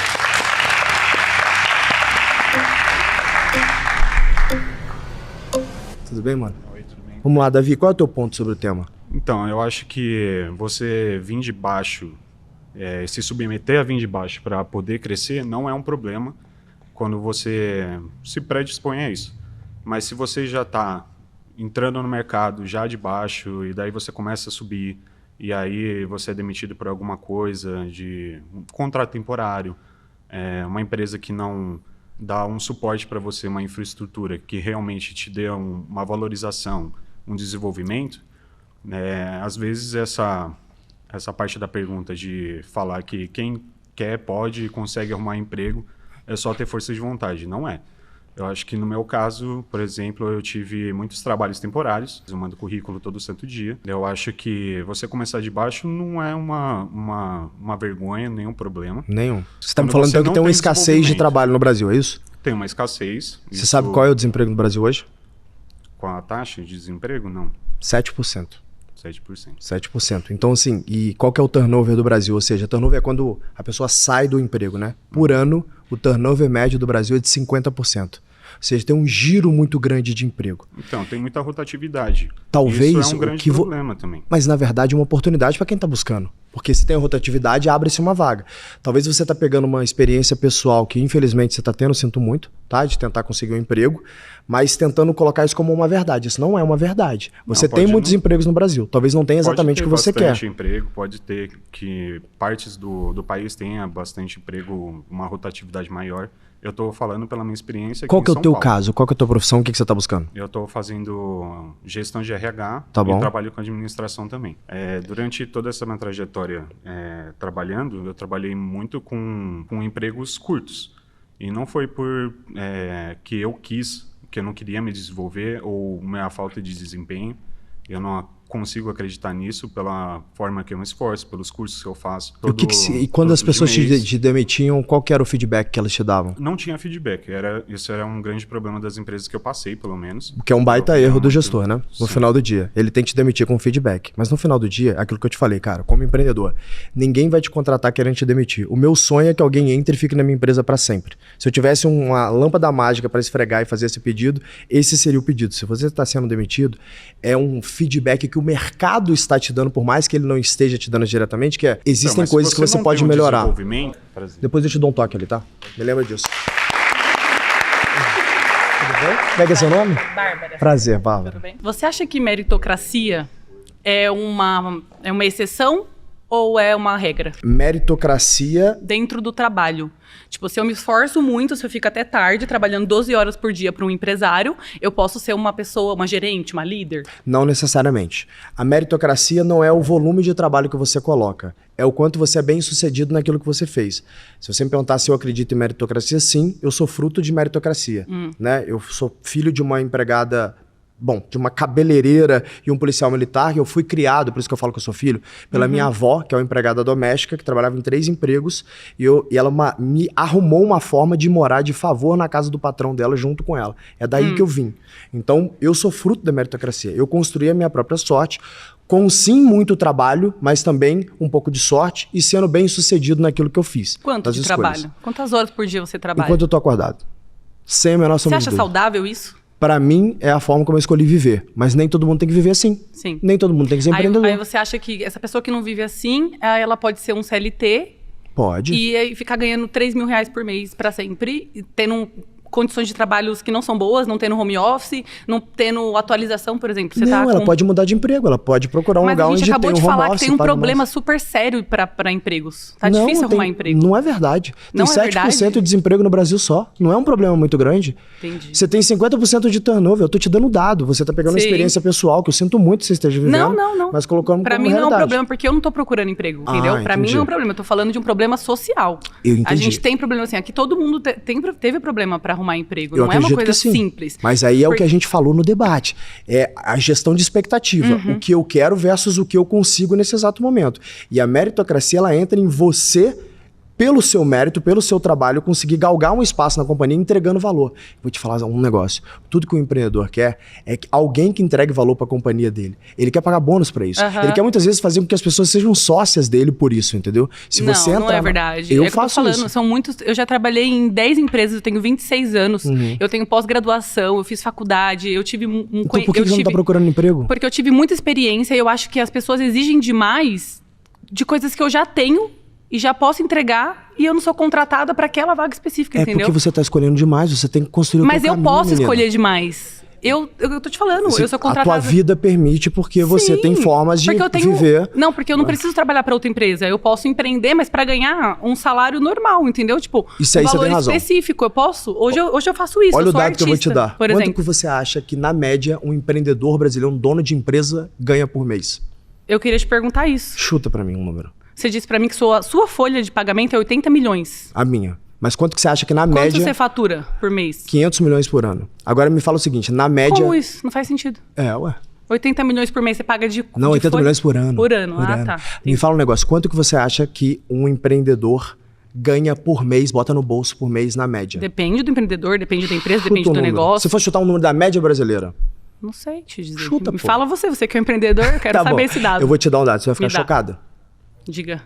Tudo bem, mano?
Oi, tudo bem.
Vamos lá, Davi, qual é o teu ponto sobre o tema?
Então, eu acho que você vir de baixo, se submeter a vir de baixo para poder crescer, não é um problema quando você se predispõe a isso. Mas se você já está entrando no mercado já de baixo e daí você começa a subir e aí você é demitido por alguma coisa, de um contrato temporário, uma empresa que não dá um suporte para você, uma infraestrutura que realmente te dê uma valorização, um desenvolvimento, às vezes essa parte da pergunta de falar que quem quer, pode e consegue arrumar emprego, é só ter força de vontade. Não é. Eu acho que no meu caso, por exemplo, eu tive muitos trabalhos temporários, eu mando currículo todo santo dia. Eu acho que você começar de baixo não é uma vergonha, nenhum problema.
Nenhum. Você está me falando então que tem uma escassez de trabalho no Brasil, é isso?
Tem uma escassez.
Você sabe qual é o desemprego no Brasil hoje?
Com a taxa de desemprego, não.
7%.
7%.
7%. Então, assim, e qual que é o turnover do Brasil? Ou seja, turnover é quando a pessoa sai do emprego, né? Por ano, o turnover médio do Brasil é de 50%. Ou seja, tem um giro muito grande de emprego.
Então, tem muita rotatividade.
Talvez
isso é um grande problema também.
Mas, na verdade, é uma oportunidade para quem está buscando. Porque se tem rotatividade, abre-se uma vaga. Talvez você está pegando uma experiência pessoal que, infelizmente, você está tendo, sinto muito, tá? De tentar conseguir um emprego, mas tentando colocar isso como uma verdade. Isso não é uma verdade. Você tem muitos empregos no Brasil. Talvez não tenha exatamente o que você quer.
Pode ter bastante emprego, pode ter que partes do país tenha bastante emprego, uma rotatividade maior. Eu estou falando pela minha experiência aqui
Qual que é o teu
Paulo.
caso? Qual que é a tua profissão? O que você está buscando?
Eu estou fazendo gestão de RH
tá bom.
E trabalho com administração também. Durante toda essa minha trajetória trabalhando, eu trabalhei muito com empregos curtos. E não foi por que eu quis, que eu não queria me desenvolver ou minha falta de desempenho. Eu não consigo acreditar nisso pela forma que eu me esforço, pelos cursos que eu faço.
E quando as pessoas te demitiam, qual que era o feedback que elas te davam?
Não tinha feedback. Isso era um grande problema das empresas que eu passei, pelo menos.
Que é um baita erro do gestor, né? No final do dia. Ele tem que te demitir com feedback. Mas no final do dia, aquilo que eu te falei, cara, como empreendedor, ninguém vai te contratar querendo te demitir. O meu sonho é que alguém entre e fique na minha empresa para sempre. Se eu tivesse uma lâmpada mágica para esfregar e fazer esse pedido, esse seria o pedido. Se você está sendo demitido, é um feedback que o mercado está te dando, por mais que ele não esteja te dando diretamente, que é, existem coisas que você pode melhorar. Depois eu te dou um toque ali, tá? Me lembra disso. Tudo bem? Como é que é seu nome?
Bárbara.
Prazer, Bárbara.
Tudo bem? Você acha que meritocracia é uma exceção ou é uma regra?
Meritocracia...
Dentro do trabalho. Tipo, se eu me esforço muito, se eu fico até tarde, trabalhando 12 horas por dia para um empresário, eu posso ser uma pessoa, uma gerente, uma líder?
Não necessariamente. A meritocracia não é o volume de trabalho que você coloca, é o quanto você é bem sucedido naquilo que você fez. Se você me perguntar se eu acredito em meritocracia, sim, eu sou fruto de meritocracia. Né? Eu sou filho de uma empregada... de uma cabeleireira e um policial militar, eu fui criado, por isso que eu falo que eu sou filho, pela minha avó, que é uma empregada doméstica, que trabalhava em 3 empregos, e ela me arrumou uma forma de morar de favor na casa do patrão dela, junto com ela. É daí que eu vim. Então, eu sou fruto da meritocracia. Eu construí a minha própria sorte, com sim muito trabalho, mas também um pouco de sorte, e sendo bem sucedido naquilo que eu fiz.
Quanto de trabalho? Quantas horas por dia você trabalha?
Enquanto eu tô acordado. Sem a menor sombra de dúvida.
Você acha saudável isso?
Para mim, é a forma como eu escolhi viver. Mas nem todo mundo tem que viver assim.
Sim.
Nem todo mundo tem que ser empreendedor.
Aí você acha que essa pessoa que não vive assim, ela pode ser um CLT?
Pode.
E ficar ganhando 3 mil reais por mês para sempre, tendo condições de trabalhos que não são boas, não tendo home office, não tendo atualização, por exemplo.
Ela pode mudar de emprego, ela pode procurar um lugar onde tem um home office. Mas a gente acabou de falar que tem um problema super sério para empregos. Tá difícil arrumar emprego. Não é verdade. Tem 7% de desemprego no Brasil só. Não é um problema muito grande.
Entendi.
Você tem 50% de turnover. Eu tô te dando dado. Você tá pegando uma experiência pessoal, que eu sinto muito que você esteja vivendo.
Não.
Mas colocando
pra mim não é um problema, porque eu não tô procurando emprego, entendeu? Pra mim não é um problema. Eu tô falando de um problema social.
Eu entendi.
A gente tem problema assim. Aqui todo mundo teve problema para arrumar emprego. Não é uma coisa simples.
Mas aí é o que a gente falou no debate. É a gestão de expectativa. O que eu quero versus o que eu consigo nesse exato momento. E a meritocracia, ela entra em você, pelo seu mérito, pelo seu trabalho, conseguir galgar um espaço na companhia entregando valor. Vou te falar um negócio. Tudo que o empreendedor quer é que alguém que entregue valor para a companhia dele. Ele quer pagar bônus para isso. Ele quer muitas vezes fazer com que as pessoas sejam sócias dele por isso, entendeu? Se você
não é verdade.
Eu faço
isso. São muitos. Eu já trabalhei em 10 empresas, eu tenho 26 anos, eu tenho pós-graduação, eu fiz faculdade, eu tive
Então por que você não está procurando emprego?
Porque eu tive muita experiência e eu acho que as pessoas exigem demais de coisas que eu já tenho e já posso entregar, e eu não sou contratada para aquela vaga específica, entendeu?
É porque você está escolhendo demais, você tem que construir o
Mas
teu
eu
caminho,
posso
menina.
escolher demais. Eu tô te falando, eu sou contratada...
A tua vida permite porque você tem formas de viver...
Não, porque eu não preciso trabalhar para outra empresa. Eu posso empreender, mas para ganhar um salário normal, entendeu? Tipo,
isso aí
um valor
você tem razão.
específico. Eu posso... Hoje eu faço isso,
Olha
eu sou
o dado
artista,
que eu vou te dar.
Por
Quanto
exemplo.
que você acha que, na média, um empreendedor brasileiro, um dono de empresa, ganha por mês?
Eu queria te perguntar isso.
Chuta para mim um número.
Você disse para mim que sua folha de pagamento é 80 milhões.
A minha. Mas quanto que você acha que na média...
Quanto você fatura por mês?
500 milhões por ano. Agora me fala o seguinte, na média...
Como isso? Não faz sentido. 80 milhões por mês você paga de...
Não, 80 milhões por ano.
Por ano, tá.
Me fala um negócio, quanto que você acha que um empreendedor ganha por mês, bota no bolso por mês na média?
Depende do empreendedor, depende da empresa, depende do negócio.
Se for chutar um número da média brasileira...
Não sei te dizer.
Chuta,
Me fala você que é um empreendedor, eu quero saber esse dado.
Eu vou te dar um dado, você vai ficar chocada.
Diga.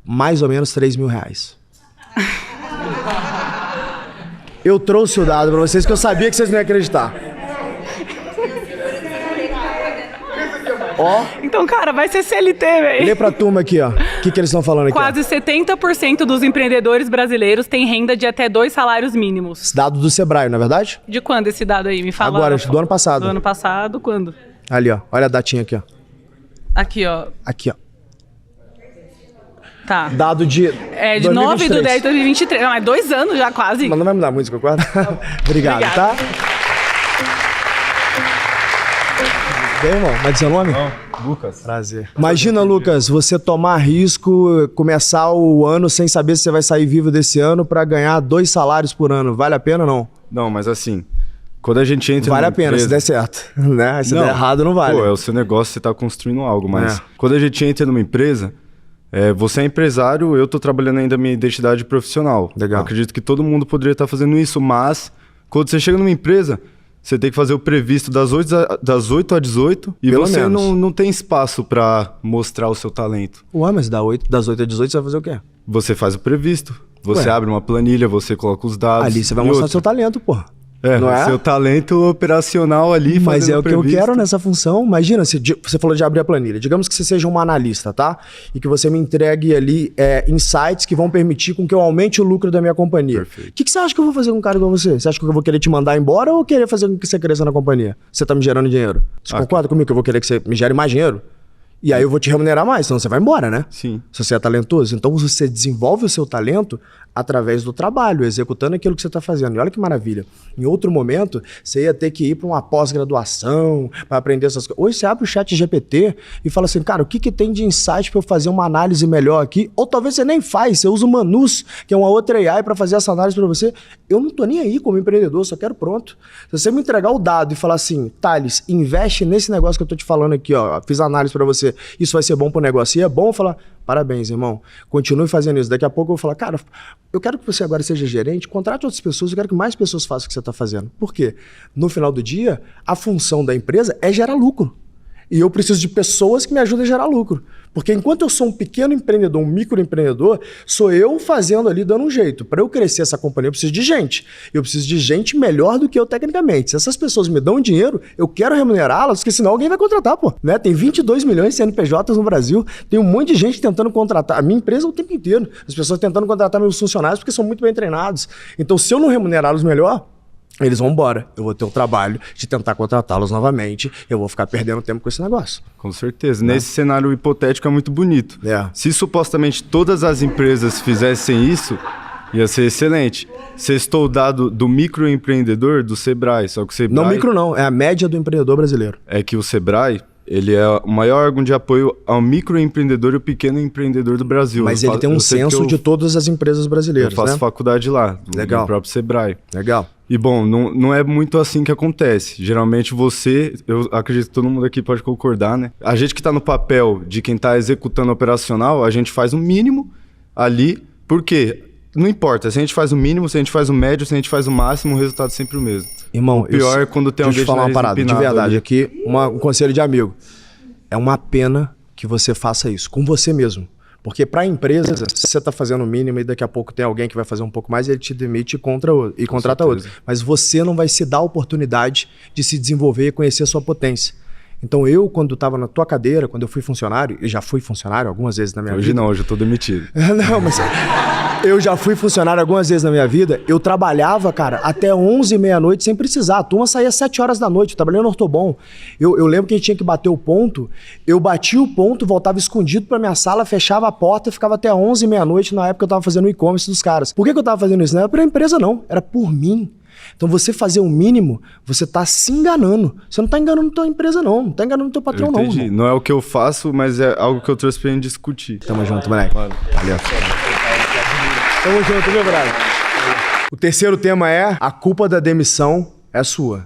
Mais ou menos 3 mil reais. Eu trouxe o dado pra vocês que eu sabia que vocês não iam acreditar. Ó.
Então, cara, vai ser CLT, velho.
Lê pra turma aqui, ó. O que eles estão falando aqui?
Quase 70% dos empreendedores brasileiros têm renda de até 2 salários mínimos.
Esse dado do Sebrae, não é verdade?
De quando esse dado aí? Me fala.
Agora, do ano passado.
Do ano passado, quando?
Ali, ó. Olha a datinha aqui, ó.
Aqui, ó.
Aqui, ó.
Tá.
Dado de...
É, de 9 de 10 de 2023. Não, é 2 anos já, quase.
Mas não vai mudar muito, concorda? Obrigado, tá? Bem, irmão, vai dizer o nome?
Não, Lucas.
Prazer. Imagina, Lucas, você tomar risco, começar o ano sem saber se você vai sair vivo desse ano pra ganhar 2 salários por ano. Vale a pena ou não?
Não, mas assim, Quando a gente entra
Vale a pena, empresa... se der certo, né? Se der errado, não vale.
Pô, é o seu negócio, você tá construindo algo, mas quando a gente entra numa empresa, você é empresário, eu tô trabalhando ainda a minha identidade profissional.
Legal.
Eu acredito que todo mundo poderia estar fazendo isso, mas quando você chega numa empresa, você tem que fazer o previsto das 8 às 18 e
pelo
você
menos.
Não tem espaço para mostrar o seu talento.
Ué, mas das 8 às 18 você vai fazer o quê?
Você faz o previsto, você abre uma planilha, você coloca os dados.
Ali você vai mostrar seu talento, pô.
Não é? Seu talento operacional ali.
Mas é o que eu quero nessa função. Imagina, você falou de abrir a planilha. Digamos que você seja um analista, tá? E que você me entregue ali insights que vão permitir com que eu aumente o lucro da minha companhia. O que você acha que eu vou fazer com um cara igual você? Você acha que eu vou querer te mandar embora ou querer fazer com que você cresça na companhia? Você tá me gerando dinheiro. Você concorda comigo que eu vou querer que você me gere mais dinheiro? E aí eu vou te remunerar mais, senão você vai embora, né?
Sim.
Se você é talentoso. Então você desenvolve o seu talento através do trabalho, executando aquilo que você está fazendo. E olha que maravilha. Em outro momento, você ia ter que ir para uma pós-graduação para aprender essas coisas. Hoje você abre o chat GPT e fala assim, cara, o que tem de insight para eu fazer uma análise melhor aqui? Ou talvez você nem faz, você usa o Manus, que é uma outra AI, para fazer essa análise para você. Eu não tô nem aí como empreendedor, só quero pronto. Se você me entregar o dado e falar assim, Thales, investe nesse negócio que eu tô te falando aqui, ó, fiz a análise para você, isso vai ser bom pro negócio. E é bom eu falar, parabéns, irmão, continue fazendo isso. Daqui a pouco eu vou falar, cara, eu quero que você agora seja gerente, contrate outras pessoas, eu quero que mais pessoas façam o que você está fazendo. Por quê? No final do dia, a função da empresa é gerar lucro. E eu preciso de pessoas que me ajudem a gerar lucro. Porque enquanto eu sou um pequeno empreendedor, um microempreendedor, sou eu fazendo ali, dando um jeito. Para eu crescer essa companhia, eu preciso de gente. Eu preciso de gente melhor do que eu tecnicamente. Se essas pessoas me dão dinheiro, eu quero remunerá-las, porque senão alguém vai contratar, pô. Né? Tem 22 milhões de CNPJs no Brasil, tem um monte de gente tentando contratar. A minha empresa o tempo inteiro. As pessoas tentando contratar meus funcionários porque são muito bem treinados. Então, se eu não remunerá-los melhor, eles vão embora. Eu vou ter o trabalho de tentar contratá-los novamente. Eu vou ficar perdendo tempo com esse negócio.
Com certeza. Nesse cenário hipotético é muito bonito. Se supostamente todas as empresas fizessem isso, ia ser excelente. Sextou o dado do microempreendedor do Sebrae. Só que o Sebrae...
Não micro não, é a média do empreendedor brasileiro.
É que o Sebrae... Ele é o maior órgão de apoio ao microempreendedor e ao pequeno empreendedor do Brasil.
Mas ele tem um censo de todas as empresas brasileiras,
Eu faço faculdade lá, no próprio Sebrae.
Legal.
E bom, não é muito assim que acontece. Geralmente eu acredito que todo mundo aqui pode concordar, né? A gente que está no papel de quem está executando operacional, a gente faz o mínimo ali, porque não importa, se a gente faz o mínimo, se a gente faz o médio, se a gente faz o máximo, o resultado é sempre o mesmo.
Irmão,
o pior é quando tem
alguém... Deixa eu te falar uma parada, de verdade,
ali.
aqui, um conselho de amigo. É uma pena que você faça isso, com você mesmo. Porque para a empresa, se você está fazendo o mínimo e daqui a pouco tem alguém que vai fazer um pouco mais, ele te demite e contrata outro. Mas você não vai se dar a oportunidade de se desenvolver e conhecer a sua potência. Então eu, quando estava na tua cadeira, quando eu fui funcionário, e já fui funcionário algumas vezes na minha vida...
Hoje não, hoje eu estou demitido.
Não, mas... Eu já fui funcionário algumas vezes na minha vida, eu trabalhava, cara, até 11, meia-noite sem precisar. A turma saía às 7 horas da noite, eu trabalhei no Ortobon. Eu lembro que a gente tinha que bater o ponto, eu batia o ponto, voltava escondido pra minha sala, fechava a porta e ficava até 11, meia-noite, na época eu tava fazendo o e-commerce dos caras. Por que eu tava fazendo isso? Não era pra empresa não, era por mim. Então você fazer o mínimo, você tá se enganando. Você não tá enganando tua empresa não tá enganando teu patrão não.
Entendi. Não é o que eu faço, mas é algo que eu trouxe pra gente discutir.
Tamo junto, moleque. Valeu. Tamo junto, meu brother. O terceiro tema é: a culpa da demissão é sua.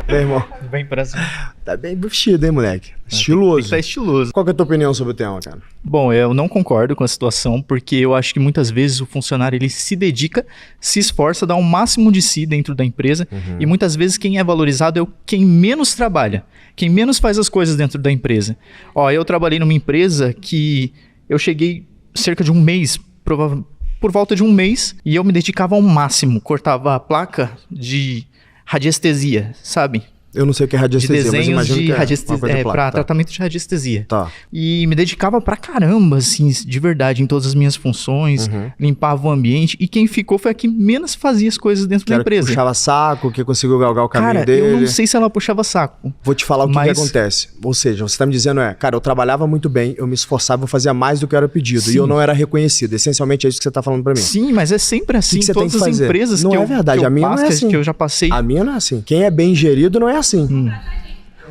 Bem, irmão.
Bem prazer.
Tá bem vestido, hein, moleque? Estiloso.
Tá estiloso.
Qual que é a tua opinião sobre o tema, cara?
Bom, eu não concordo com a situação, porque eu acho que muitas vezes o funcionário ele se dedica, se esforça, dá o máximo de si dentro da empresa, e muitas vezes quem é valorizado é quem menos trabalha, quem menos faz as coisas dentro da empresa. Ó, eu trabalhei numa empresa que eu cheguei cerca de um mês, por volta de um mês, e eu me dedicava ao máximo, cortava a placa de radiestesia, sabe?
Eu não sei o que é radiestesia,
de desenhos
mas
de radiestesia, para tratamento de radiestesia.
Tá.
E me dedicava pra caramba, assim, de verdade, em todas as minhas funções, limpava o ambiente, e quem ficou foi a que menos fazia as coisas dentro da empresa.
Que puxava saco, que conseguiu galgar o caminho dele.
Eu não sei se ela puxava saco.
Vou te falar o que acontece. Ou seja, você tá me dizendo cara, eu trabalhava muito bem, eu me esforçava, eu fazia mais do que era pedido, Sim. e eu não era reconhecido. Essencialmente é isso que você tá falando pra mim.
Sim, mas é sempre assim,
que
todas as empresas
não é verdade. A minha não é assim.
Que eu já passei.
A minha não é assim. Quem é bem gerido não é assim.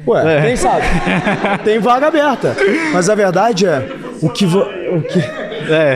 Ué, quem sabe? Tem vaga aberta. Mas a verdade é,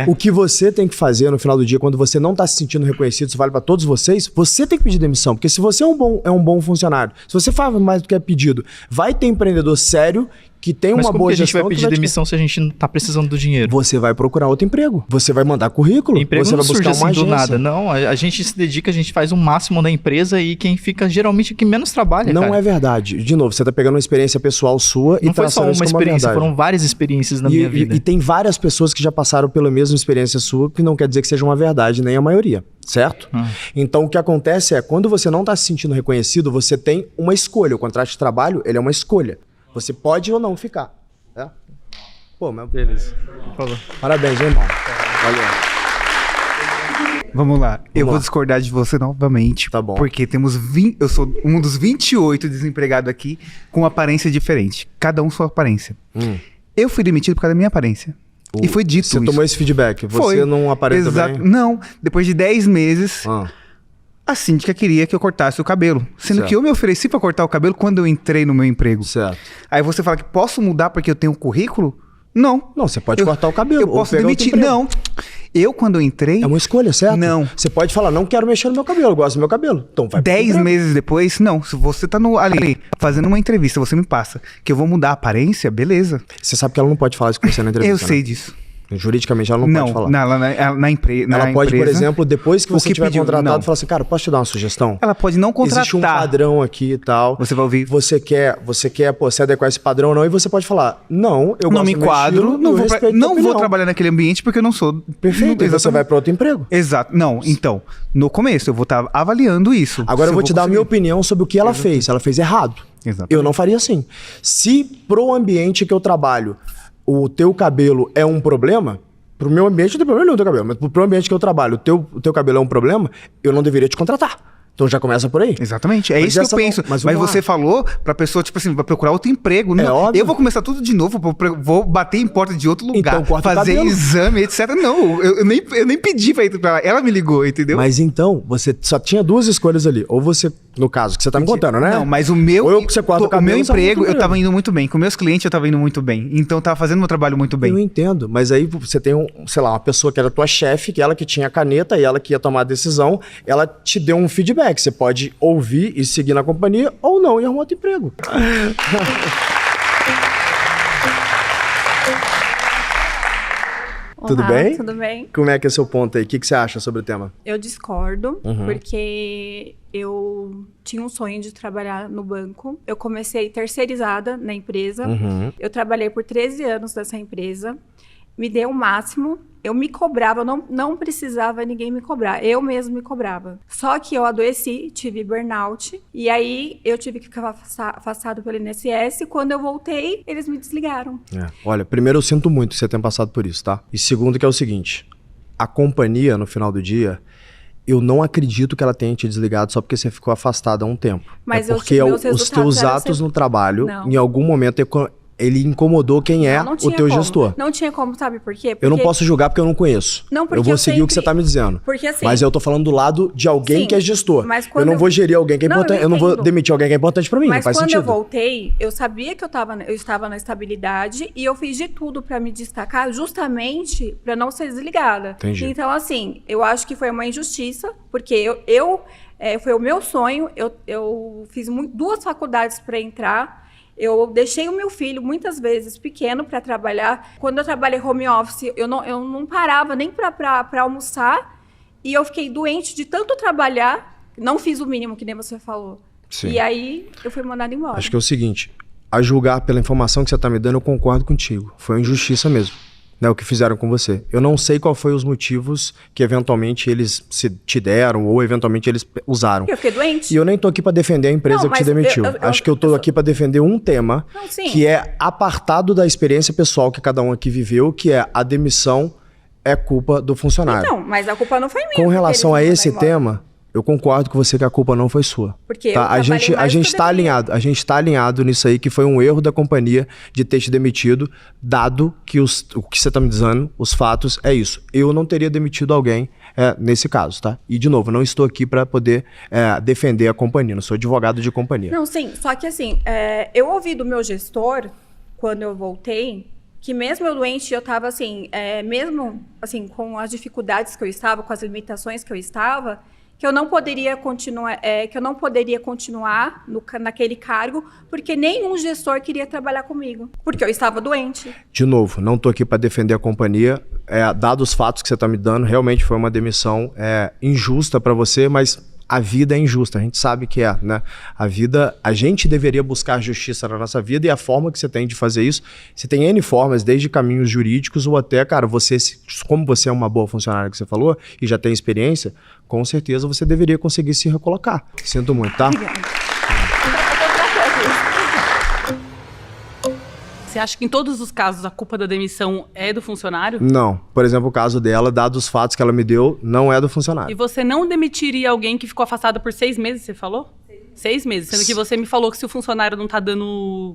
O que você tem que fazer no final do dia, quando você não tá se sentindo reconhecido, isso vale para todos vocês, você tem que pedir demissão. Porque se você é um bom funcionário, se você faz mais do que é pedido, vai ter empreendedor sério que tem uma boa gestão.
Mas como que a gente vai pedir demissão se a gente não tá precisando do dinheiro?
Você vai procurar outro emprego. Você vai mandar currículo.
Emprego
você
não
vai buscar
surge
uma
assim do
agência.
nada. Não, a gente se dedica, a gente faz o máximo na empresa e quem fica geralmente é quem menos trabalha,
Não
cara.
é verdade. De novo, você tá pegando uma experiência pessoal sua
Não
e
foi só uma experiência, foram várias experiências na minha vida.
E tem várias pessoas que já passaram pela mesma experiência sua, que não quer dizer que seja uma verdade, nem a maioria. Certo? Então, o que acontece é, quando você não está se sentindo reconhecido, você tem uma escolha. O contrato de trabalho, ele é uma escolha. Você pode ou não ficar. Tá? Pô, mas... Beleza. Parabéns, hein, irmão? Valeu.
Vamos lá. Eu vou discordar de você novamente.
Tá bom.
Porque eu sou um dos 28 desempregados aqui com aparência diferente. Cada um sua aparência. Eu fui demitido por causa da minha aparência. E foi dito
Você tomou esse feedback? Você não aparenta bem?
Não. Depois de 10 meses, a síndica queria que eu cortasse o cabelo. Sendo que eu me ofereci pra cortar o cabelo quando eu entrei no meu emprego.
Certo.
Aí você fala que posso mudar porque eu tenho um currículo? Não.
Não, você pode cortar o cabelo.
Eu posso demitir. Não. Eu, quando eu entrei...
É uma escolha, certo?
Não.
Você pode falar, não quero mexer no meu cabelo, eu gosto do meu cabelo. Então vai
10 meses depois, não. Se você tá ali fazendo uma entrevista, você me passa que eu vou mudar a aparência, beleza.
Você sabe que ela não pode falar isso com você na entrevista,
Eu sei disso.
Juridicamente ela não pode falar.
Na empresa.
Ela pode, por exemplo, depois que você tiver contratado, falar assim, cara, posso te dar uma sugestão?
Ela pode não contratar.
Existe um padrão aqui e tal.
Você vai ouvir.
Você quer pô, se adequar a esse padrão ou não, e você pode falar, não, eu
não
gosto
me
do meu
enquadro,
estilo,
não vou trabalhar naquele ambiente porque eu não sou...
Perfeito, e você vai para outro emprego.
Exato. Não, então, no começo eu vou estar avaliando isso.
Agora eu vou te dar a minha opinião sobre o que ela fez. Ela fez errado.
Exatamente.
Eu não faria assim. Se pro ambiente que eu trabalho, o teu cabelo é um problema... Pro meu ambiente não tem problema nenhum do teu cabelo, mas pro ambiente que eu trabalho, o teu cabelo é um problema, eu não deveria te contratar. Então já começa por aí.
Exatamente, é isso que eu penso. Mas você falou pra pessoa, tipo assim, vai procurar outro emprego. Não,
óbvio.
Eu vou começar tudo de novo, vou bater em porta de outro lugar,
então,
fazer exame, etc. Não, eu nem pedi pra ir pra ela me ligou, entendeu?
Mas então, você só tinha duas escolhas ali. Ou você, no caso, que você tá me contando, né?
Não, mas o meu,
ou você corta o cabelo,
emprego, eu tava indo muito bem. Com meus clientes, eu tava indo muito bem. Então, eu tava fazendo meu trabalho muito bem.
Eu entendo, mas aí você tem, sei lá, uma pessoa que era tua chefe, que ela que tinha a caneta e ela que ia tomar a decisão, ela te deu um feedback. Você pode ouvir e seguir na companhia ou não e arrumar outro emprego. Tudo bem?
Tudo bem.
Como é que é seu ponto aí? O que você acha sobre o tema?
Eu discordo, porque eu tinha um sonho de trabalhar no banco. Eu comecei terceirizada na empresa. Eu trabalhei por 13 anos nessa empresa. Me dei o máximo. Eu me cobrava, não precisava ninguém me cobrar. Eu mesmo me cobrava. Só que eu adoeci, tive burnout. E aí, eu tive que ficar afastado pelo INSS. Quando eu voltei, eles me desligaram.
Olha, primeiro eu sinto muito que você tenha passado por isso, tá? E segundo que é o seguinte, a companhia, no final do dia, eu não acredito que ela tenha te desligado só porque você ficou afastada há um tempo.
Mas
porque os teus atos no trabalho, em algum momento... Ele incomodou quem é o teu gestor.
Não tinha como, sabe por quê? Porque...
Eu não posso julgar porque eu não conheço.
Não, porque
eu vou seguir o que você tá me dizendo.
Porque assim...
Mas eu tô falando do lado de alguém que é gestor. Eu não vou gerir alguém que é importante. Eu não vou demitir alguém que é importante pra mim. Não faz sentido.
Mas quando eu voltei, eu sabia que eu estava na estabilidade e eu fiz de tudo pra me destacar justamente pra não ser desligada.
Entendi.
Então, assim, eu acho que foi uma injustiça, porque foi o meu sonho. Eu fiz 2 faculdades pra entrar. Eu deixei o meu filho, muitas vezes, pequeno para trabalhar. Quando eu trabalhei home office, eu não parava nem para almoçar. E eu fiquei doente de tanto trabalhar. Não fiz o mínimo, que nem você falou.
Sim.
E aí, eu fui mandada embora.
Acho que é o seguinte, a julgar pela informação que você tá me dando, eu concordo contigo. Foi uma injustiça mesmo, né, o que fizeram com você. Eu não sei qual foi os motivos que eventualmente eles te deram ou eventualmente eles usaram.
Eu fiquei doente.
E eu nem tô aqui para defender a empresa que te demitiu. Acho que eu tô aqui para defender um tema que é apartado da experiência pessoal que cada um aqui viveu, que é a demissão é culpa do funcionário.
Então, mas a culpa não foi minha.
Com relação a esse tema, eu concordo com você que a culpa não foi sua.
Porque
tá? A gente tá alinhado nisso aí, que foi um erro da companhia de ter te demitido, dado que o que você tá me dizendo, os fatos, é isso. Eu não teria demitido alguém nesse caso, tá? E, de novo, não estou aqui para poder defender a companhia, não sou advogado de companhia.
Não, sim, só que assim, eu ouvi do meu gestor, quando eu voltei, que mesmo eu doente, eu estava assim, mesmo assim, com as dificuldades que eu estava, com as limitações que eu estava, que eu não poderia continuar naquele cargo, porque nenhum gestor queria trabalhar comigo, porque eu estava doente.
De novo, não estou aqui para defender a companhia. Dados os fatos que você está me dando, realmente foi uma demissão injusta para você, mas a vida é injusta, a gente sabe que né? A gente deveria buscar justiça na nossa vida, e a forma que você tem de fazer isso, você tem N formas, desde caminhos jurídicos ou até, cara, como você é uma boa funcionária que você falou e já tem experiência, com certeza você deveria conseguir se recolocar. Sinto muito, tá?
Você acha que em todos os casos a culpa da demissão é do funcionário?
Não. Por exemplo, o caso dela, dados os fatos que ela me deu, não é do funcionário.
E você não demitiria alguém que ficou afastado por 6 meses, você falou? 6 meses. Sendo que você me falou que se o funcionário não tá dando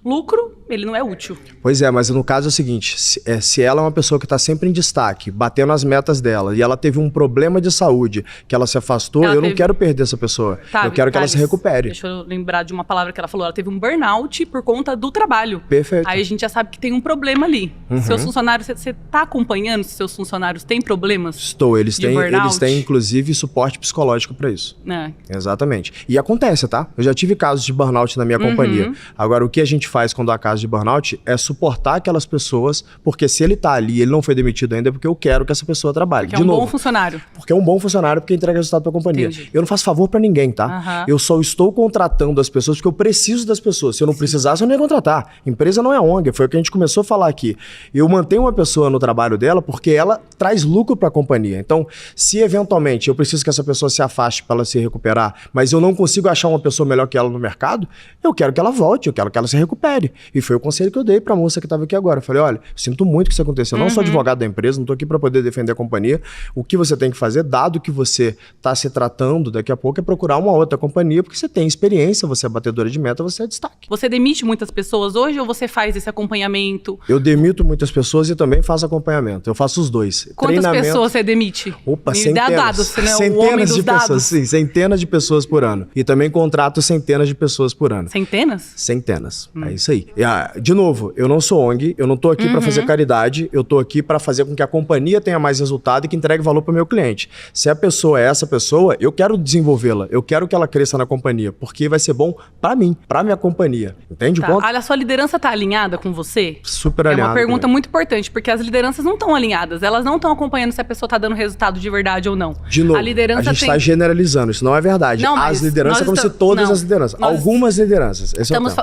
lucro, ele não é útil.
Pois é, mas no caso é o seguinte, se ela é uma pessoa que está sempre em destaque, batendo as metas dela, e ela teve um problema de saúde, que ela se afastou, não quero perder essa pessoa. Eu quero que ela se recupere.
Deixa eu lembrar de uma palavra que ela falou. Ela teve um burnout por conta do trabalho.
Perfeito.
Aí a gente já sabe que tem um problema ali. Seus funcionários, você está acompanhando se seus funcionários têm problemas?
Estou. Eles têm, inclusive, suporte psicológico para isso. Exatamente. E acontece, tá? Eu já tive casos de burnout na minha companhia. Agora, o que a gente faz quando há caso de burnout é suportar aquelas pessoas, porque se ele tá ali e ele não foi demitido ainda, é porque eu quero que essa pessoa trabalhe.
Porque bom funcionário.
Porque é um bom funcionário, porque entrega resultado pra companhia.
Entendi.
Eu não faço favor pra ninguém, tá? Eu só estou contratando as pessoas porque eu preciso das pessoas. Se eu não precisasse, eu não ia contratar. Empresa não é ONG, foi o que a gente começou a falar aqui. Eu mantenho uma pessoa no trabalho dela porque ela traz lucro pra companhia. Então, se eventualmente eu preciso que essa pessoa se afaste para ela se recuperar, mas eu não consigo achar uma pessoa melhor que ela no mercado, eu quero que ela volte, eu quero que ela se recupere. E foi o conselho que eu dei pra moça que estava aqui agora. Eu falei, olha, sinto muito que isso aconteceu. Eu não sou advogado da empresa, não estou aqui para poder defender a companhia. O que você tem que fazer, dado que você está se tratando daqui a pouco, é procurar uma outra companhia, porque você tem experiência, você é batedora de meta, você é destaque.
Você demite muitas pessoas hoje ou você faz esse acompanhamento?
Eu demito muitas pessoas e também faço acompanhamento. Eu faço os dois.
Quantas pessoas você demite?
Opa, centenas. Centenas de pessoas, sim, centenas de pessoas por ano. E também contrato centenas de pessoas por ano.
Centenas?
Centenas. É isso aí. De novo, eu não sou ONG, eu não tô aqui para fazer caridade, eu tô aqui para fazer com que a companhia tenha mais resultado e que entregue valor para o meu cliente. Se a pessoa é essa pessoa, eu quero desenvolvê-la, eu quero que ela cresça na companhia, porque vai ser bom para mim, para minha companhia. Entende o ponto?
A sua liderança tá alinhada com você?
Super alinhada.
É uma pergunta muito importante, porque as lideranças não estão alinhadas, elas não estão acompanhando se a pessoa tá dando resultado de verdade ou não.
De novo, a gente está generalizando, isso não é verdade. As lideranças, como se todas as lideranças. Algumas lideranças.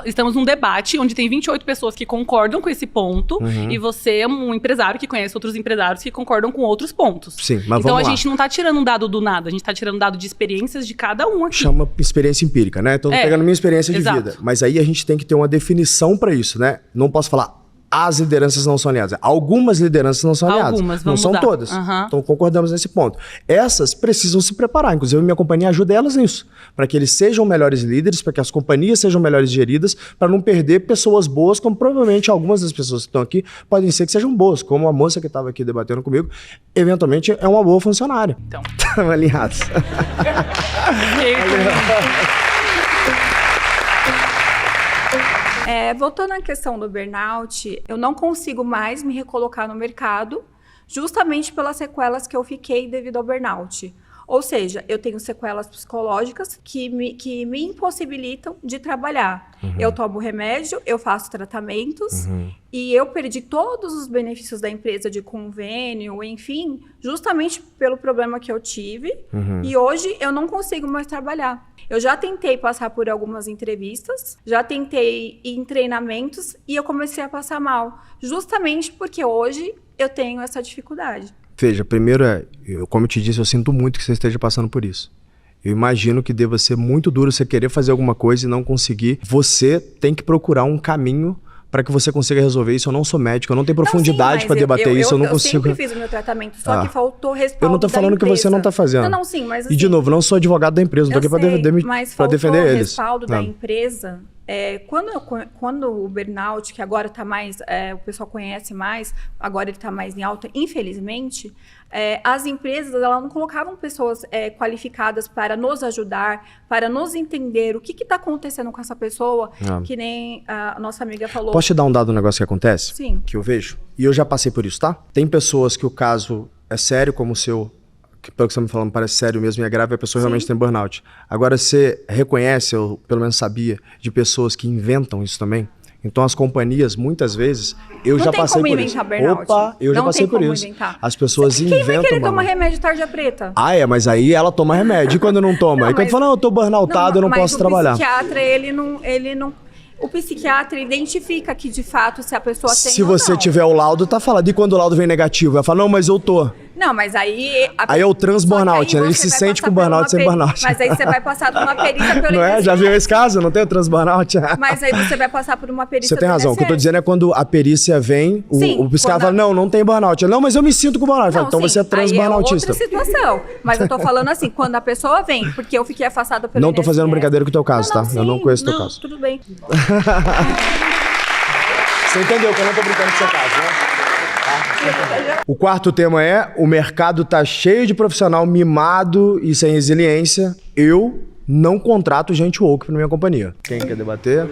Estamos num debate onde tem 28 pessoas que concordam com esse ponto e você é um empresário que conhece outros empresários que concordam com outros pontos.
Sim, mas
então a gente não tá tirando um dado do nada, a gente tá tirando um dado de experiências de cada um aqui.
Chama experiência empírica, né? Então eu tô pegando minha experiência de vida. Mas aí a gente tem que ter uma definição para isso, né? Não posso falar as lideranças não são alinhadas. Algumas lideranças não são alinhadas. Não são todas. Então concordamos nesse ponto. Essas precisam se preparar. Inclusive, minha companhia ajuda elas nisso. Para que eles sejam melhores líderes, para que as companhias sejam melhores geridas, para não perder pessoas boas, como provavelmente algumas das pessoas que estão aqui podem ser que sejam boas. Como a moça que estava aqui debatendo comigo, eventualmente é uma boa funcionária.
Então.
Estão alinhados.
Voltando à questão do burnout, eu não consigo mais me recolocar no mercado justamente pelas sequelas que eu fiquei devido ao burnout. Ou seja, eu tenho sequelas psicológicas que me impossibilitam de trabalhar. Eu tomo remédio, eu faço tratamentos e eu perdi todos os benefícios da empresa de convênio, enfim, justamente pelo problema que eu tive. E hoje eu não consigo mais trabalhar. Eu já tentei passar por algumas entrevistas, já tentei ir em treinamentos e eu comecei a passar mal. Justamente porque hoje eu tenho essa dificuldade.
Veja, primeiro como eu te disse, eu sinto muito que você esteja passando por isso. Eu imagino que deva ser muito duro você querer fazer alguma coisa e não conseguir. Você tem que procurar um caminho para que você consiga resolver isso. Eu não sou médico, eu não tenho profundidade para debater isso, eu não consigo...
Eu sempre fiz o meu tratamento, só que faltou respaldo.
Eu não tô falando que você não tá fazendo.
Não, sim, mas assim,
e de novo, não sou advogado da empresa, não tô aqui para defender eles.
Mas faltou respaldo da empresa Quando o burnout, que agora está mais, o pessoal conhece mais, agora ele está mais em alta, infelizmente, as empresas elas não colocavam pessoas qualificadas para nos ajudar, para nos entender o que está acontecendo com essa pessoa, que nem a nossa amiga falou.
Posso te dar um dado do negócio que acontece?
Sim.
Que eu vejo? E eu já passei por isso, tá? Tem pessoas que o caso é sério, como o seu, que pelo que você está me falando parece sério mesmo e é grave, a pessoa realmente tem burnout. Agora, você reconhece, ou pelo menos sabia, de pessoas que inventam isso também? Então, as companhias, muitas vezes, eu já passei por isso.
Burnout.
Opa, eu já passei por isso. As pessoas inventam.
Quem vai querer tomar remédio tarja preta?
Mas aí ela toma remédio. E quando não toma? E quando fala, eu tô burnoutado, eu não posso trabalhar.
O psiquiatra, ele não... O psiquiatra identifica que, de fato, se a pessoa tem
Se você tiver o laudo, tá falando. E quando o laudo vem negativo? Ela fala, não, mas eu tô.
Não, mas aí...
Aí é o transburnout, né? Ele se sente com burnout sem burnout.
Mas aí você vai passar por uma perícia pelo
Não é? Já viu esse caso? Não tem o transburnout?
Mas aí você vai passar por uma perícia.
Você tem razão. O que eu tô dizendo é quando a perícia vem, o psiquiatra fala, não tem burnout. Não, mas eu me sinto com burnout. Então você é transburnoutista.
É outra situação. Mas eu tô falando assim, quando a pessoa vem, porque eu fiquei afastada pelo
Não tô fazendo brincadeira com o teu caso, tá? Eu não conheço o teu caso.
Tudo bem.
Você entendeu que eu não tô brincando com o seu caso, né? O quarto tema é: o mercado tá cheio de profissional mimado e sem resiliência. Eu não contrato gente woke pra minha companhia. Quem quer debater?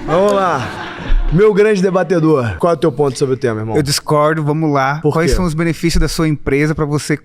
Vamos lá. Meu grande debatedor, qual é o teu ponto sobre o tema, irmão?
Eu discordo, vamos lá. Quais são os benefícios da sua empresa para você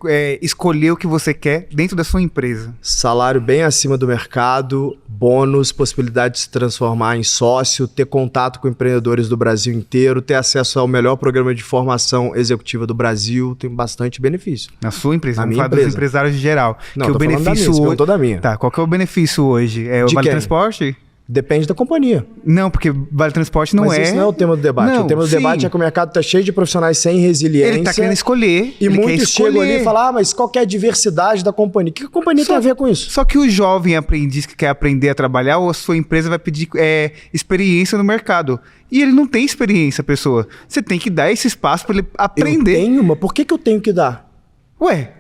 escolher o que você quer dentro da sua empresa?
Salário bem acima do mercado, bônus, possibilidade de se transformar em sócio, ter contato com empreendedores do Brasil inteiro, ter acesso ao melhor programa de formação executiva do Brasil, tem bastante benefício.
Na sua empresa, vamos falar dos empresários em geral.
Não,
que o benefício hoje...
da minha.
Tá, qual que é o benefício hoje? É o Vale Transporte?
Depende da companhia.
Não, porque Vale Transporte não
Mas esse não é o tema do debate.
Não,
o tema do debate é que o mercado está cheio de profissionais sem resiliência.
Ele está querendo escolher.
E muitos chegam ali e falam, mas qual que é a diversidade da companhia? O que a companhia tem a ver com isso?
Só que o jovem aprendiz que quer aprender a trabalhar, ou a sua empresa vai pedir experiência no mercado. E ele não tem experiência, pessoa. Você tem que dar esse espaço para ele aprender.
Eu tenho, mas por que eu tenho que dar?
Ué,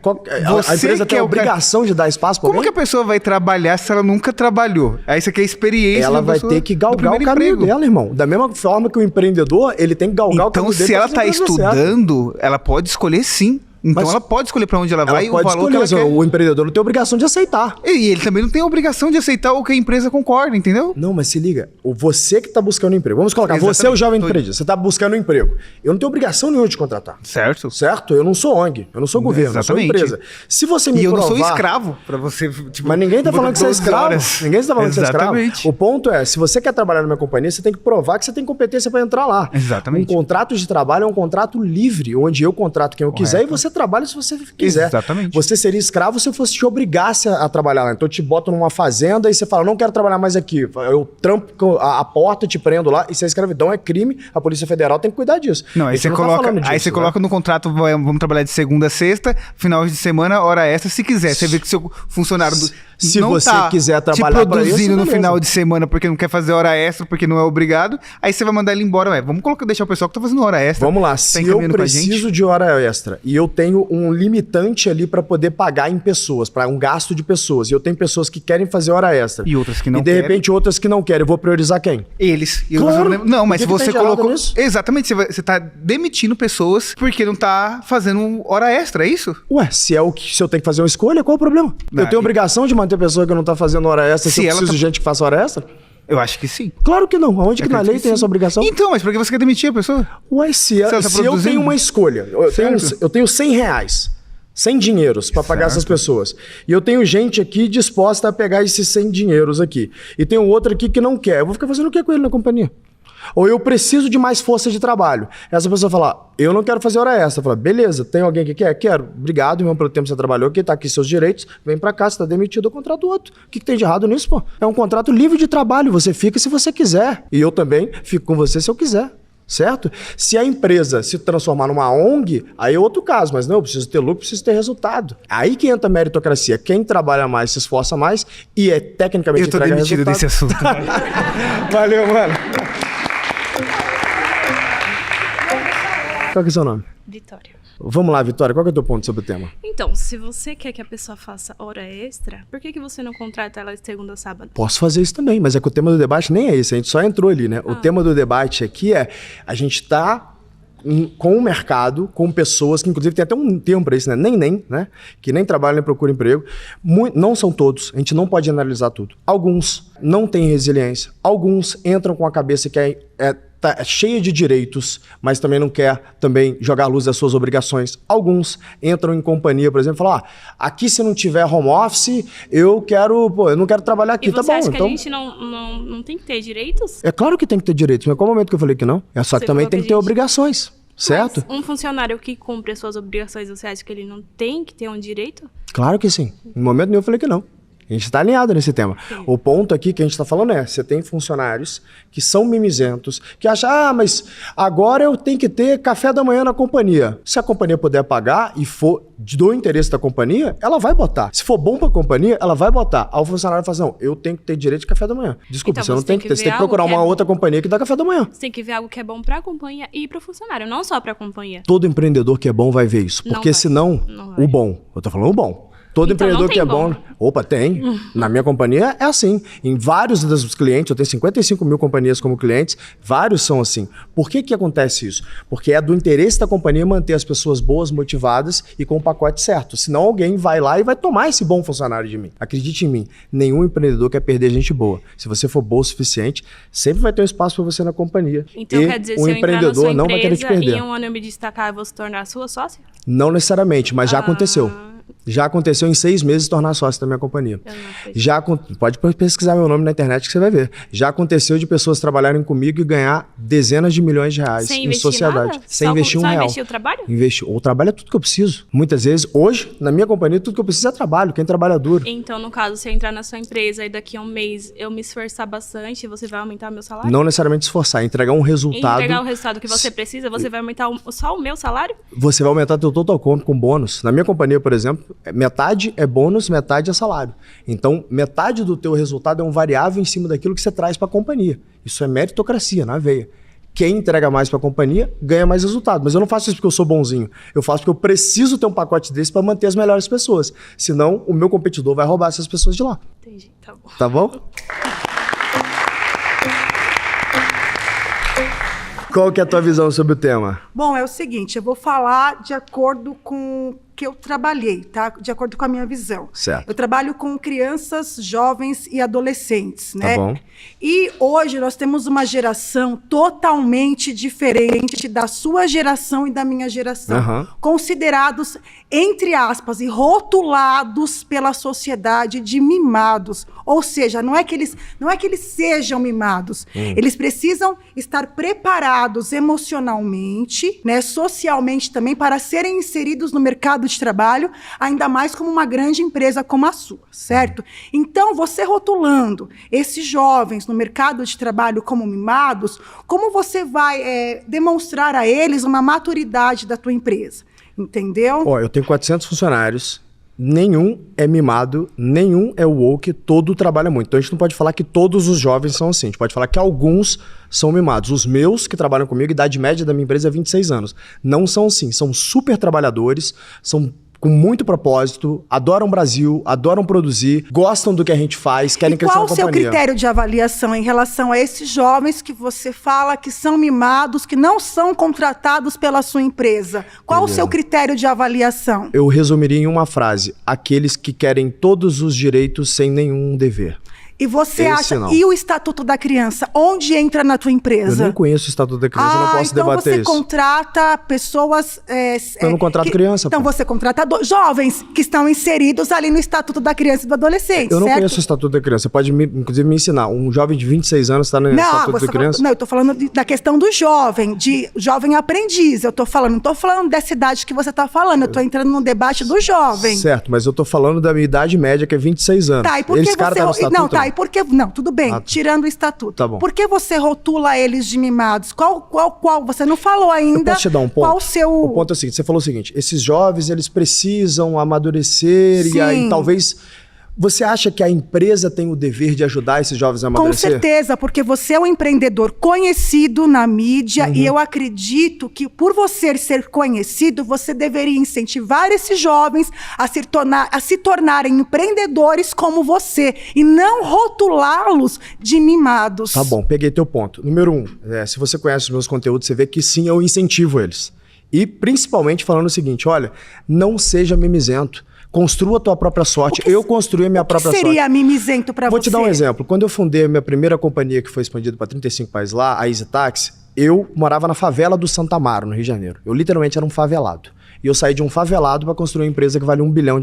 a empresa tem a obrigação de dar espaço para alguém?
Como que a pessoa vai trabalhar se ela nunca trabalhou? Aí você quer experiência.
Ela vai ter que galgar o caminho dela, irmão. Da mesma forma que o empreendedor, ele tem que galgar o caminho dele.
Então, se ela está estudando, ela pode escolher sim. Então ela pode escolher para onde ela vai e o valor que ela quer.
O empreendedor não tem obrigação de aceitar.
E ele também não tem obrigação de aceitar o que a empresa concorda, entendeu?
Não, mas se liga. Você que está buscando emprego. Vamos colocar, você é o jovem empreendedor. Você está buscando um emprego. Eu não tenho obrigação nenhuma de te contratar.
Certo.
Certo? Eu não sou ONG. Eu não sou governo.
Exatamente.
Eu sou empresa. Se você me
provar...
eu
não sou escravo para você... Tipo,
mas ninguém está falando que você é escravo. Ninguém está falando que você é escravo. O ponto é, se você quer trabalhar na minha companhia, você tem que provar que você tem competência para entrar lá.
Exatamente.
Um contrato de trabalho é um contrato livre, onde eu contrato quem eu quiser e você trabalha se você quiser.
Exatamente.
Você seria escravo se eu fosse te obrigasse a trabalhar lá. Então eu te boto numa fazenda e você fala, não quero trabalhar mais aqui. Eu trampo a porta, te prendo lá. Isso é escravidão, é crime. A Polícia Federal tem que cuidar disso.
Não, aí você coloca no contrato, vamos trabalhar de segunda a sexta, final de semana, hora extra, se quiser. Você vê que seu funcionário
se
não
você
tá
quiser trabalhar
te produzindo no final de semana porque não quer fazer hora extra, porque não é obrigado, aí você vai mandar ele embora. Vamos deixar o pessoal que tá fazendo hora extra.
Vamos lá, se eu preciso de hora extra e eu tenho um limitante ali para poder pagar em pessoas, para um gasto de pessoas, e eu tenho pessoas que querem fazer hora extra
e outras que não
querem, e de repente outras que não querem, eu vou priorizar quem?
Eles.
Claro.
Não, mas se você colocou... Exatamente, você tá demitindo pessoas porque não tá fazendo hora extra, é isso?
Ué, se eu tenho que fazer uma escolha, qual é o problema? Eu tenho obrigação de manter pessoa que não tá fazendo hora extra se eu preciso de gente que faça hora extra?
Eu acho que sim.
Claro que não. Aonde que na lei tem essa obrigação?
Então, mas por que você quer demitir a pessoa?
Ué, se eu tenho uma escolha, eu tenho 100 reais, 100 dinheiros para pagar essas pessoas. E eu tenho gente aqui disposta a pegar esses 100 dinheiros aqui. E tem outro aqui que não quer. Eu vou ficar fazendo o que com ele na companhia? Ou eu preciso de mais força de trabalho. Essa pessoa fala, eu não quero fazer hora extra. Fala, beleza, tem alguém que quer? Quero. Obrigado, irmão, pelo tempo que você trabalhou aqui, tá aqui seus direitos. Vem pra cá, você tá demitido, eu contrato outro. O que tem de errado nisso, pô? É um contrato livre de trabalho, você fica se você quiser. E eu também fico com você se eu quiser. Certo? Se a empresa se transformar numa ONG, aí é outro caso. Mas não, eu preciso ter lucro, preciso ter resultado. Aí que entra a meritocracia. Quem trabalha mais se esforça mais e é tecnicamente
entrega resultado. Eu tô demitido desse assunto.
Valeu, mano. Qual que é o seu nome?
Vitória.
Vamos lá, Vitória, qual que é o teu ponto sobre o tema?
Então, se você quer que a pessoa faça hora extra, por que você não contrata ela de segunda a sábado?
Posso fazer isso também, mas é que o tema do debate nem é esse, a gente só entrou ali, né? O tema do debate aqui é, a gente está com o mercado, com pessoas que, inclusive, tem até um termo para isso, né? Nem, né? Que nem trabalham nem procuram emprego. Não são todos, a gente não pode analisar tudo. Alguns não têm resiliência, alguns entram com a cabeça que tá cheia de direitos, mas também não quer também jogar à luz das suas obrigações. Alguns entram em companhia, por exemplo, e falam, aqui se não tiver home office, eu não quero trabalhar aqui, tá bom.
E você acha que
então,
a gente não tem que ter direitos?
É claro que tem que ter direitos, mas qual momento que eu falei que não? É só que também tem que ter obrigações, certo?
Mas um funcionário que cumpre as suas obrigações, você acha que ele não tem que ter um direito?
Claro que sim. Em momento nenhum eu falei que não. A gente está alinhado nesse tema. Sim. O ponto aqui que a gente está falando você tem funcionários que são mimizentos, que acham, mas agora eu tenho que ter café da manhã na companhia. Se a companhia puder pagar e for do interesse da companhia, ela vai botar. Se for bom para a companhia, ela vai botar. Aí o funcionário fala assim, eu tenho que ter direito de café da manhã. Desculpa, então, você não tem que ter, você tem que procurar uma outra companhia que dá café da manhã.
Você tem que ver algo que é bom para a companhia e para o funcionário, não só para a companhia.
Todo empreendedor que é bom vai ver isso, porque senão, o bom, eu tô falando o bom. Todo então, empreendedor que é bom... Opa, tem. Na minha companhia é assim. Em vários dos clientes, eu tenho 55 mil companhias como clientes, vários são assim. Por que acontece isso? Porque é do interesse da companhia manter as pessoas boas, motivadas e com o pacote certo. Senão alguém vai lá e vai tomar esse bom funcionário de mim. Acredite em mim, nenhum empreendedor quer perder gente boa. Se você for boa o suficiente, sempre vai ter um espaço para você na companhia.
Então quer dizer, se eu entrar na sua empresa, vai querer te perder. E um ano eu me destacar, eu vou se tornar sua sócia?
Não necessariamente, mas já aconteceu. Já aconteceu em 6 meses tornar sócio da minha companhia. Pode pesquisar meu nome na internet que você vai ver. Já aconteceu de pessoas trabalharem comigo e ganhar dezenas de milhões de reais em sociedade. Sem investir um real.
Investir o trabalho?
O trabalho é tudo que eu preciso. Muitas vezes, hoje, na minha companhia, tudo que eu preciso é trabalho. Quem trabalha duro.
Então, no caso, se eu entrar na sua empresa e daqui a um mês eu me esforçar bastante, você vai aumentar meu salário?
Não necessariamente esforçar, entregar um resultado.
Entregar o resultado que você precisa, você vai aumentar só o meu salário?
Você vai aumentar teu total comp com bônus. Na minha companhia, por exemplo, metade é bônus, metade é salário. Então, metade do teu resultado é um variável em cima daquilo que você traz para a companhia. Isso é meritocracia, na veia. Quem entrega mais para a companhia ganha mais resultado. Mas eu não faço isso porque eu sou bonzinho. Eu faço porque eu preciso ter um pacote desse para manter as melhores pessoas. Senão, o meu competidor vai roubar essas pessoas de lá.
Entendi, tá bom.
Tá bom? Qual que é a tua visão sobre o tema?
Bom, é o seguinte, eu vou falar de acordo com que eu trabalhei, tá? De acordo com a minha visão.
Certo.
Eu trabalho com crianças, jovens e adolescentes, né?
Tá bom.
E hoje nós temos uma geração totalmente diferente da sua geração e da minha geração. Considerados, entre aspas, e rotulados pela sociedade de mimados. Ou seja, não é que eles sejam mimados. Eles precisam estar preparados emocionalmente, né, socialmente também, para serem inseridos no mercado de trabalho, ainda mais como uma grande empresa como a sua, certo? Então, você rotulando esses jovens no mercado de trabalho como mimados, como você vai demonstrar a eles uma maturidade da tua empresa? Entendeu?
Eu tenho 400 funcionários, nenhum é mimado, nenhum é woke, todo trabalha muito. Então a gente não pode falar que todos os jovens são assim, a gente pode falar que alguns são mimados. Os meus que trabalham comigo, a idade média da minha empresa é 26 anos. Não são assim, são super trabalhadores, são com muito propósito, adoram o Brasil, adoram produzir, gostam do que a gente faz, querem crescer na companhia.
Qual o seu critério de avaliação em relação a esses jovens que você fala que são mimados, que não são contratados pela sua empresa? Qual o seu critério de avaliação?
Eu resumiria em uma frase: aqueles que querem todos os direitos sem nenhum dever.
E você acha... E o Estatuto da Criança? Onde entra na tua empresa?
Eu nem conheço o Estatuto da Criança, eu não posso debater isso.
Então você contrata pessoas...
eu não contrato criança.
Então você contrata jovens que estão inseridos ali no Estatuto da Criança e do Adolescente,
Eu não conheço o Estatuto da Criança. Você pode, inclusive, me ensinar. Um jovem de 26 anos está no Estatuto da Criança?
Não, eu estou falando da questão do jovem, de jovem aprendiz. Eu estou falando, não estou falando dessa idade que você está falando. Eu estou entrando no debate do jovem.
Certo, mas eu estou falando da minha idade média, que é 26 anos.
Tá, e por que você... Não, tá, e por que... Não, tudo bem, tirando o estatuto.
Tá bom.
Por que você rotula eles de mimados? Qual? Você não falou ainda.
Eu posso te dar um ponto?
Qual o seu...
O ponto é o seguinte, você falou o seguinte, esses jovens, eles precisam amadurecer. Sim. E aí talvez Você acha que a empresa tem o dever de ajudar esses jovens a amadurecer?
Com certeza, porque você é um empreendedor conhecido na mídia e eu acredito que por você ser conhecido, você deveria incentivar esses jovens a se tornarem empreendedores como você e não rotulá-los de mimados.
Tá bom, peguei teu ponto. Número 1, se você conhece os meus conteúdos, você vê que sim, eu incentivo eles. E principalmente falando o seguinte, olha, não seja mimizento. Construa a tua própria sorte. Eu construí a minha própria sorte.
O que seria mimizento para você?
Vou te dar um exemplo. Quando eu fundei a minha primeira companhia, que foi expandida para 35 países lá, a Easy Taxi, eu morava na favela do Santa Amaro, no Rio de Janeiro. Eu literalmente era um favelado. E eu saí de um favelado para construir uma empresa que vale R$1 bilhão.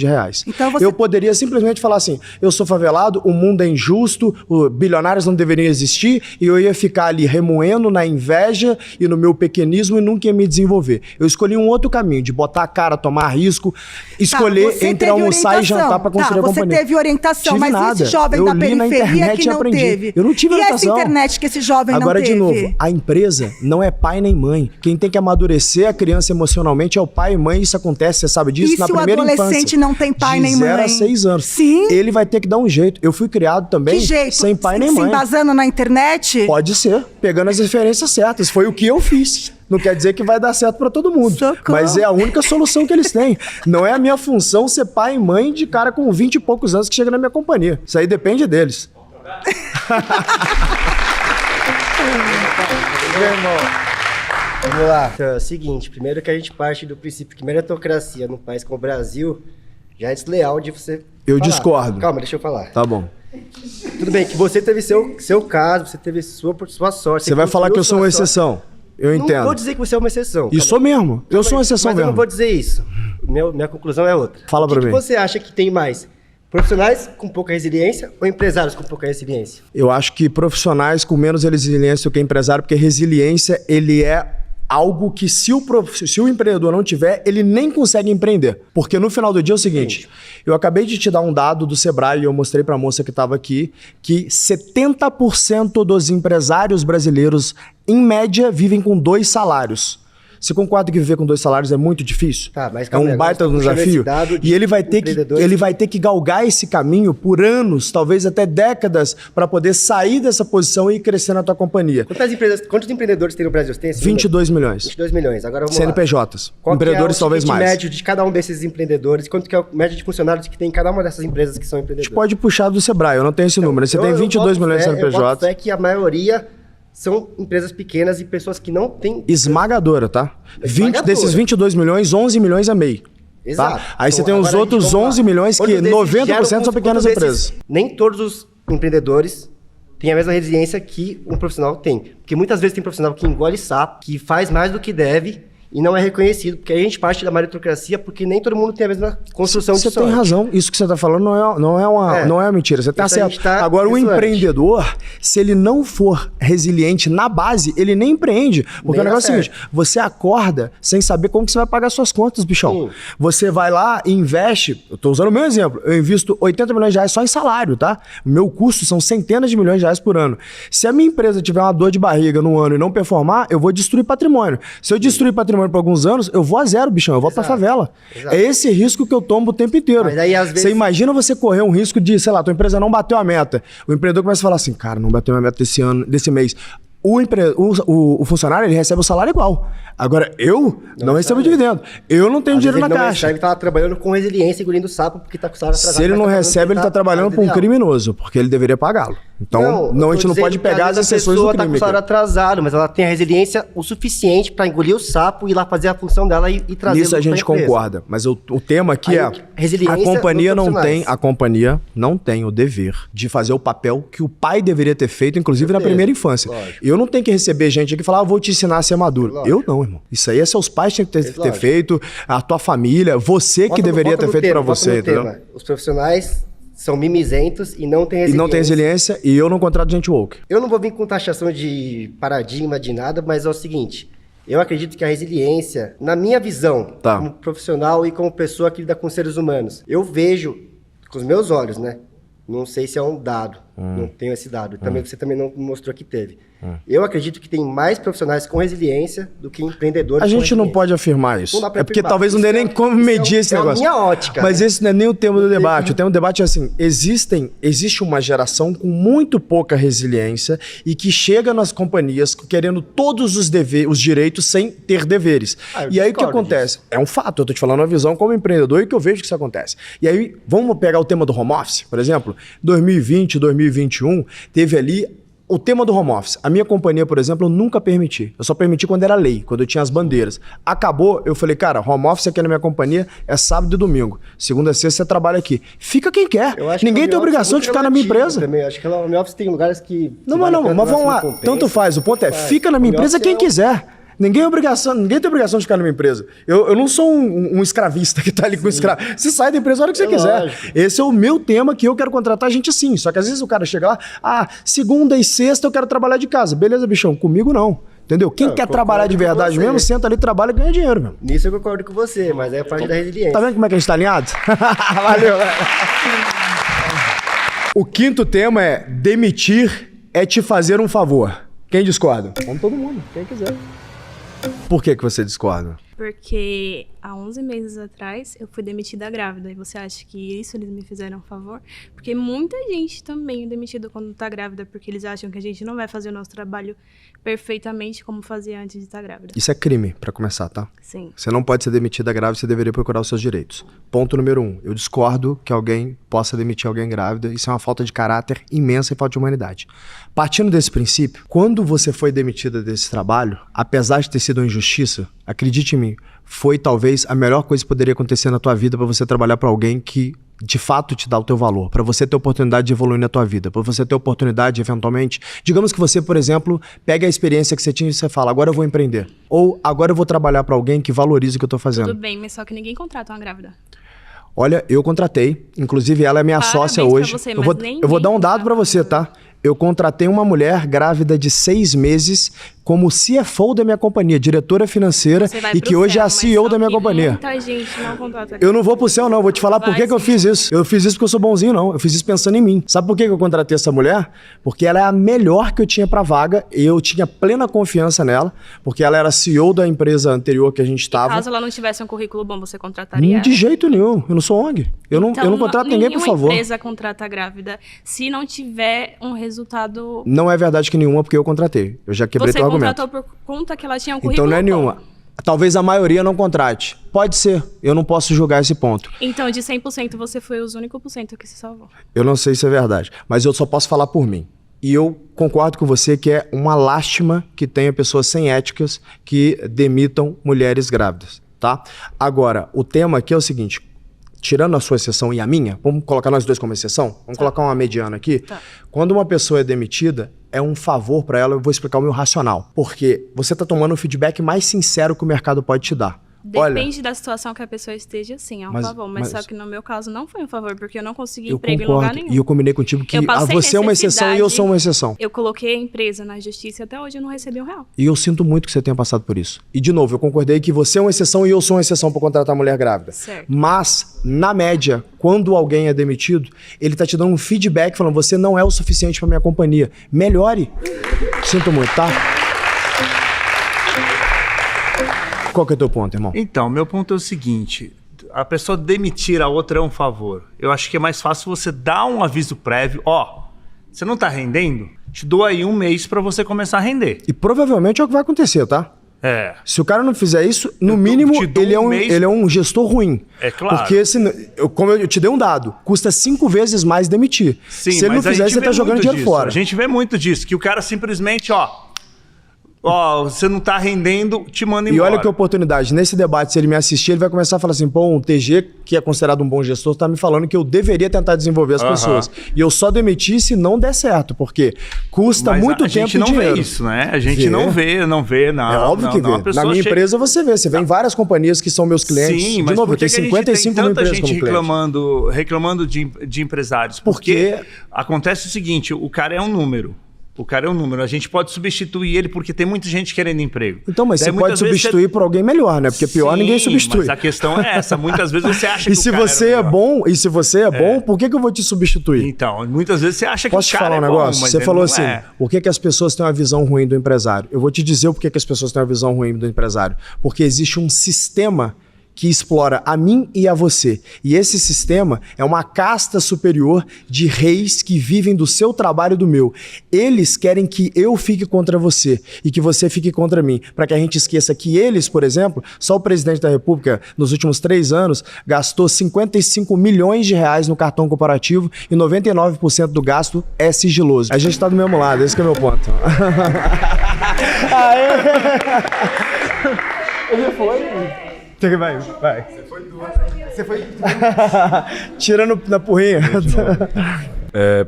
Então eu poderia simplesmente falar assim, eu sou favelado, o mundo é injusto, bilionários não deveriam existir, e eu ia ficar ali remoendo na inveja e no meu pequenismo e nunca ia me desenvolver. Eu escolhi um outro caminho, de botar a cara, tomar risco, escolher entre almoçar e jantar para construir a companhia.
Você teve orientação, mas esse jovem da periferia que não teve?
Eu não tive orientação.
E essa internet que esse jovem não teve?
Agora, de novo, a empresa não é pai nem mãe. Quem tem que amadurecer a criança emocionalmente é o pai e mãe. Isso acontece, você sabe disso, na primeira infância.
E se o adolescente não tem pai nem mãe?
De 0 a 6 anos.
Sim.
Ele vai ter que dar um jeito. Eu fui criado também sem pai nem mãe.
Se embasando na internet?
Pode ser, pegando as referências certas. Foi o que eu fiz. Não quer dizer que vai dar certo para todo mundo. Socorro. Mas é a única solução que eles têm. Não é a minha função ser pai e mãe de cara com 20 e poucos anos que chega na minha companhia. Isso aí depende deles.
Vamos lá. Então, é o seguinte, primeiro que a gente parte do princípio que meritocracia num país como o Brasil já é desleal de você
Eu discordo.
Calma, deixa eu falar.
Tá bom.
Tudo bem, que você teve seu caso, você teve sua sorte.
Você vai falar que eu sou uma exceção. Eu entendo.
Não vou dizer que você é uma exceção.
E sou mesmo. Eu sou uma exceção mesmo.
Mas eu não vou dizer isso. Minha conclusão é outra.
Fala pra mim.
O que você acha que tem mais? Profissionais com pouca resiliência ou empresários com pouca resiliência?
Eu acho que profissionais com menos resiliência do que empresário, porque resiliência, ele é algo que se o empreendedor não tiver, ele nem consegue empreender. Porque no final do dia é o seguinte, eu acabei de te dar um dado do Sebrae e eu mostrei para a moça que estava aqui, que 70% dos empresários brasileiros, em média, vivem com 2 salários. Você concorda que viver com 2 salários é muito difícil?
Tá, mas
é um baita desafio. E ele vai ter que galgar esse caminho por anos, talvez até décadas, para poder sair dessa posição e ir crescer na tua companhia.
Quantos empreendedores tem no Brasil? Tem
22 milhões.
22 milhões. Agora vamos
CNPJs.
lá. Qual
empreendedores talvez mais.
Qual é o médio de cada um desses empreendedores? Quanto que é o médio de funcionários que tem em cada uma dessas empresas que são empreendedores?
A gente pode puxar do Sebrae, eu não tenho esse número. Você tem 22 milhões de CNPJs.
Eu boto fé que a maioria são empresas pequenas e pessoas que não têm...
Esmagadora, tá? Desses 22 milhões, 11 milhões é MEI.
Exato.
Tá? Aí você tem os outros 11 milhões que 90% são pequenas empresas.
Nem todos os empreendedores têm a mesma resiliência que um profissional tem. Porque muitas vezes tem profissional que engole sapo, que faz mais do que deve e não é reconhecido, porque a gente parte da meritocracia, porque nem todo mundo tem a mesma construção de sorte.
Você tem razão, isso que você está falando não é uma mentira, você está certo. Agora, o empreendedor, se ele não for resiliente na base, ele nem empreende. Porque o negócio é o seguinte, você acorda sem saber como que você vai pagar suas contas, bichão. Sim. Você vai lá e investe, eu estou usando o meu exemplo, eu invisto 80 milhões de reais só em salário, tá? O meu custo são centenas de milhões de reais por ano. Se a minha empresa tiver uma dor de barriga no ano e não performar, eu vou destruir patrimônio. Se eu destruir patrimônio por alguns anos, eu vou a zero, bichão, eu volto pra favela. Exato. É esse risco que eu tomo o tempo inteiro.
Mas aí, às vezes...
Você imagina você correr um risco de, sei lá, tua empresa não bateu a meta. O empreendedor começa a falar assim, cara, não bateu a meta desse mês. O funcionário, ele recebe o salário igual. Agora, eu não recebo dividendo. Eu não tenho dinheiro na caixa.
Ele tá trabalhando com resiliência, engolindo sapo, porque tá com o salário atrasado.
Se ele não recebe, ele tá trabalhando com um criminoso, porque ele deveria pagá-lo. Então, a gente não pode pegar as exceções do crime.
A pessoa tá com o salário atrasado, mas ela tem a resiliência o suficiente para engolir o sapo e ir lá fazer a função dela e trazer...
Isso a gente concorda. Mas o tema aqui a companhia não tem o dever de fazer o papel que o pai deveria ter feito, inclusive na primeira infância. Eu não tenho que receber gente aqui e falar, vou te ensinar a ser maduro. Eu não, irmão. Isso aí é seus pais que têm que ter feito, a tua família, você que deveria ter feito para você, entendeu?
Os profissionais são mimizentos e não têm resiliência.
E não tem resiliência e eu não contrato gente woke.
Eu não vou vir com taxação de paradigma, de nada, mas é o seguinte, eu acredito que a resiliência, na minha visão, como profissional e como pessoa que lida com seres humanos, eu vejo com os meus olhos, né? Não sei se é um dado, Não tenho esse dado. Você também não mostrou que teve. Eu acredito que tem mais profissionais com resiliência do que empreendedores.
A gente não pode afirmar isso. É porque talvez não dê nem como medir esse negócio.
É a minha ótica.
Mas esse não é nem o tema do debate. O tema do debate é assim, existe uma geração com muito pouca resiliência e que chega nas companhias querendo todos os direitos sem ter deveres. E aí o que acontece? Disso. É um fato, eu tô te falando uma visão como empreendedor e que eu vejo que isso acontece. E aí, vamos pegar o tema do home office, por exemplo. 2020, 2021, teve ali o tema do home office. A minha companhia, por exemplo, eu nunca permiti. Eu só permiti quando era lei, quando eu tinha as bandeiras. Acabou, eu falei, cara, home office aqui na minha companhia é sábado e domingo. Segunda a sexta você trabalha aqui. Fica quem quer. Ninguém tem obrigação de ficar na minha empresa.
Também. Acho que o home office tem lugares que...
Não, mas vamos lá. Tanto faz. O ponto é, fica na minha empresa quem quiser. Ninguém tem obrigação de ficar na minha empresa. Eu não sou um escravista que tá ali com escravo. Você sai da empresa a hora que você quiser. Lógico. Esse é o meu tema que eu quero contratar gente assim. Só que às vezes o cara chega lá, segunda e sexta eu quero trabalhar de casa. Beleza, bichão, comigo não. Entendeu? Quem quer trabalhar de verdade mesmo, senta ali, trabalha e ganha dinheiro, meu.
Nisso eu concordo com você, mas é a parte da resiliência.
Tá vendo como é que a gente tá alinhado? Valeu, galera. O quinto tema é demitir é te fazer um favor. Quem discorda? Vamos todo mundo, quem quiser. Por que você discorda?
Porque há 11 meses atrás eu fui demitida grávida. E você acha que isso eles me fizeram um favor? Porque muita gente também é demitida quando tá grávida, porque eles acham que a gente não vai fazer o nosso trabalho perfeitamente como fazia antes de estar grávida.
Isso é crime, pra começar, tá?
Sim.
Você não pode ser demitida grávida, você deveria procurar os seus direitos. Ponto número 1. Eu discordo que alguém possa demitir alguém grávida. Isso é uma falta de caráter imensa e falta de humanidade. Partindo desse princípio, quando você foi demitida desse trabalho, apesar de ter sido uma injustiça, acredite em mim, foi talvez a melhor coisa que poderia acontecer na tua vida para você trabalhar para alguém que de fato te dá o teu valor, para você ter oportunidade de evoluir na tua vida, para você ter oportunidade, eventualmente, digamos que você, por exemplo, pega a experiência que você tinha e você fala, agora eu vou empreender, ou agora eu vou trabalhar para alguém que valorize o que eu tô fazendo.
Tudo bem, mas só que ninguém contrata uma grávida.
Olha, eu contratei, inclusive ela é minha sócia hoje.
Você,
eu vou dar um dado para você, tá? Eu contratei uma mulher grávida de 6 meses como CFO da minha companhia, diretora financeira, e que hoje é a CEO da minha companhia.
Muita gente não contrata.
Eu não vou pro céu, não. Vou te falar por que eu fiz isso. Eu fiz isso porque eu sou bonzinho, não. Eu fiz isso pensando em mim. Sabe por que eu contratei essa mulher? Porque ela é a melhor que eu tinha pra vaga. E eu tinha plena confiança nela, porque ela era CEO da empresa anterior que a gente estava.
Caso ela não tivesse um currículo bom, você contrataria?
De jeito nenhum. Eu não sou ONG. Eu não contrato ninguém, por favor.
Nenhuma empresa contrata grávida se não tiver um resultado...
Não é verdade que nenhuma, porque eu contratei. Eu já quebrei teu argumento.
Você contratou por conta que ela tinha um currículo
Então não é nenhuma. Talvez a maioria não contrate. Pode ser. Eu não posso julgar esse ponto.
Então, de 100%, você foi os únicos por cento que se salvou.
Eu não sei se é verdade, mas eu só posso falar por mim. E eu concordo com você que é uma lástima que tenha pessoas sem éticas que demitam mulheres grávidas, tá? Agora, o tema aqui é o seguinte... Tirando a sua exceção e a minha, vamos colocar nós dois como exceção? Vamos colocar uma mediana aqui. Tá. Quando uma pessoa é demitida, é um favor para ela, eu vou explicar o meu racional. Porque você está tomando o feedback mais sincero que o mercado pode te dar.
Depende da situação que a pessoa esteja, sim, é um favor. Mas só que no meu caso não foi um favor, porque eu não consegui emprego em lugar nenhum.
E eu combinei contigo que você é uma exceção e eu sou uma exceção.
Eu coloquei a empresa na justiça e até hoje eu não recebi R$1.
E eu sinto muito que você tenha passado por isso. E de novo, eu concordei que você é uma exceção e eu sou uma exceção para contratar mulher grávida.
Certo.
Mas, na média, quando alguém é demitido, ele tá te dando um feedback falando, você não é o suficiente para minha companhia. Melhore. Sinto muito, tá? Qual que é o teu ponto, irmão?
Então, meu ponto é o seguinte, a pessoa demitir a outra é um favor. Eu acho que é mais fácil você dar um aviso prévio, você não tá rendendo? Te dou aí 1 mês para você começar a render.
E provavelmente é o que vai acontecer, tá?
É.
Se o cara não fizer isso, no mínimo, ele é um gestor ruim.
É claro.
Porque, como eu te dei um dado, custa 5 vezes mais demitir.
Sim,
se ele não fizer, você tá jogando dinheiro fora.
A gente vê muito disso, que o cara simplesmente, você não tá rendendo, te manda embora.
E olha que oportunidade. Nesse debate, se ele me assistir, ele vai começar a falar assim, um TG, que é considerado um bom gestor, tá me falando que eu deveria tentar desenvolver as pessoas. E eu só demiti se não der certo, porque custa muito tempo e dinheiro.
A gente não vê isso, né? A gente não vê.
É óbvio que vê. Na minha empresa você vê. Você vê em várias companhias que são meus clientes.
Sim, mas
eu tenho 55 mil empresas como cliente.
reclamando de empresários. Porque acontece o seguinte, o cara é um número. O cara é um número. A gente pode substituir ele porque tem muita gente querendo emprego.
Então, mas você pode substituir por alguém melhor, né? Porque pior ninguém substitui.
Mas a questão é essa. Muitas vezes você acha que
e se você é bom, por que eu vou te substituir?
Então, muitas vezes você acha que
Posso
o cara
te falar um negócio?
bom,
Você falou assim,
é.
por que as pessoas têm uma visão ruim do empresário? Eu vou te dizer o porquê que as pessoas têm uma visão ruim do empresário. Porque existe um sistema que explora a mim e a você. E esse sistema é uma casta superior de reis que vivem do seu trabalho e do meu. Eles querem que eu fique contra você e que você fique contra mim, para que a gente esqueça que eles, por exemplo, só o presidente da República, nos últimos 3 anos, gastou 55 milhões de reais no cartão corporativo e 99% do gasto é sigiloso. A gente tá do mesmo lado, esse que é o meu ponto. Ele foi... Vai. Você foi 2. Você foi... Tirando na porrinha.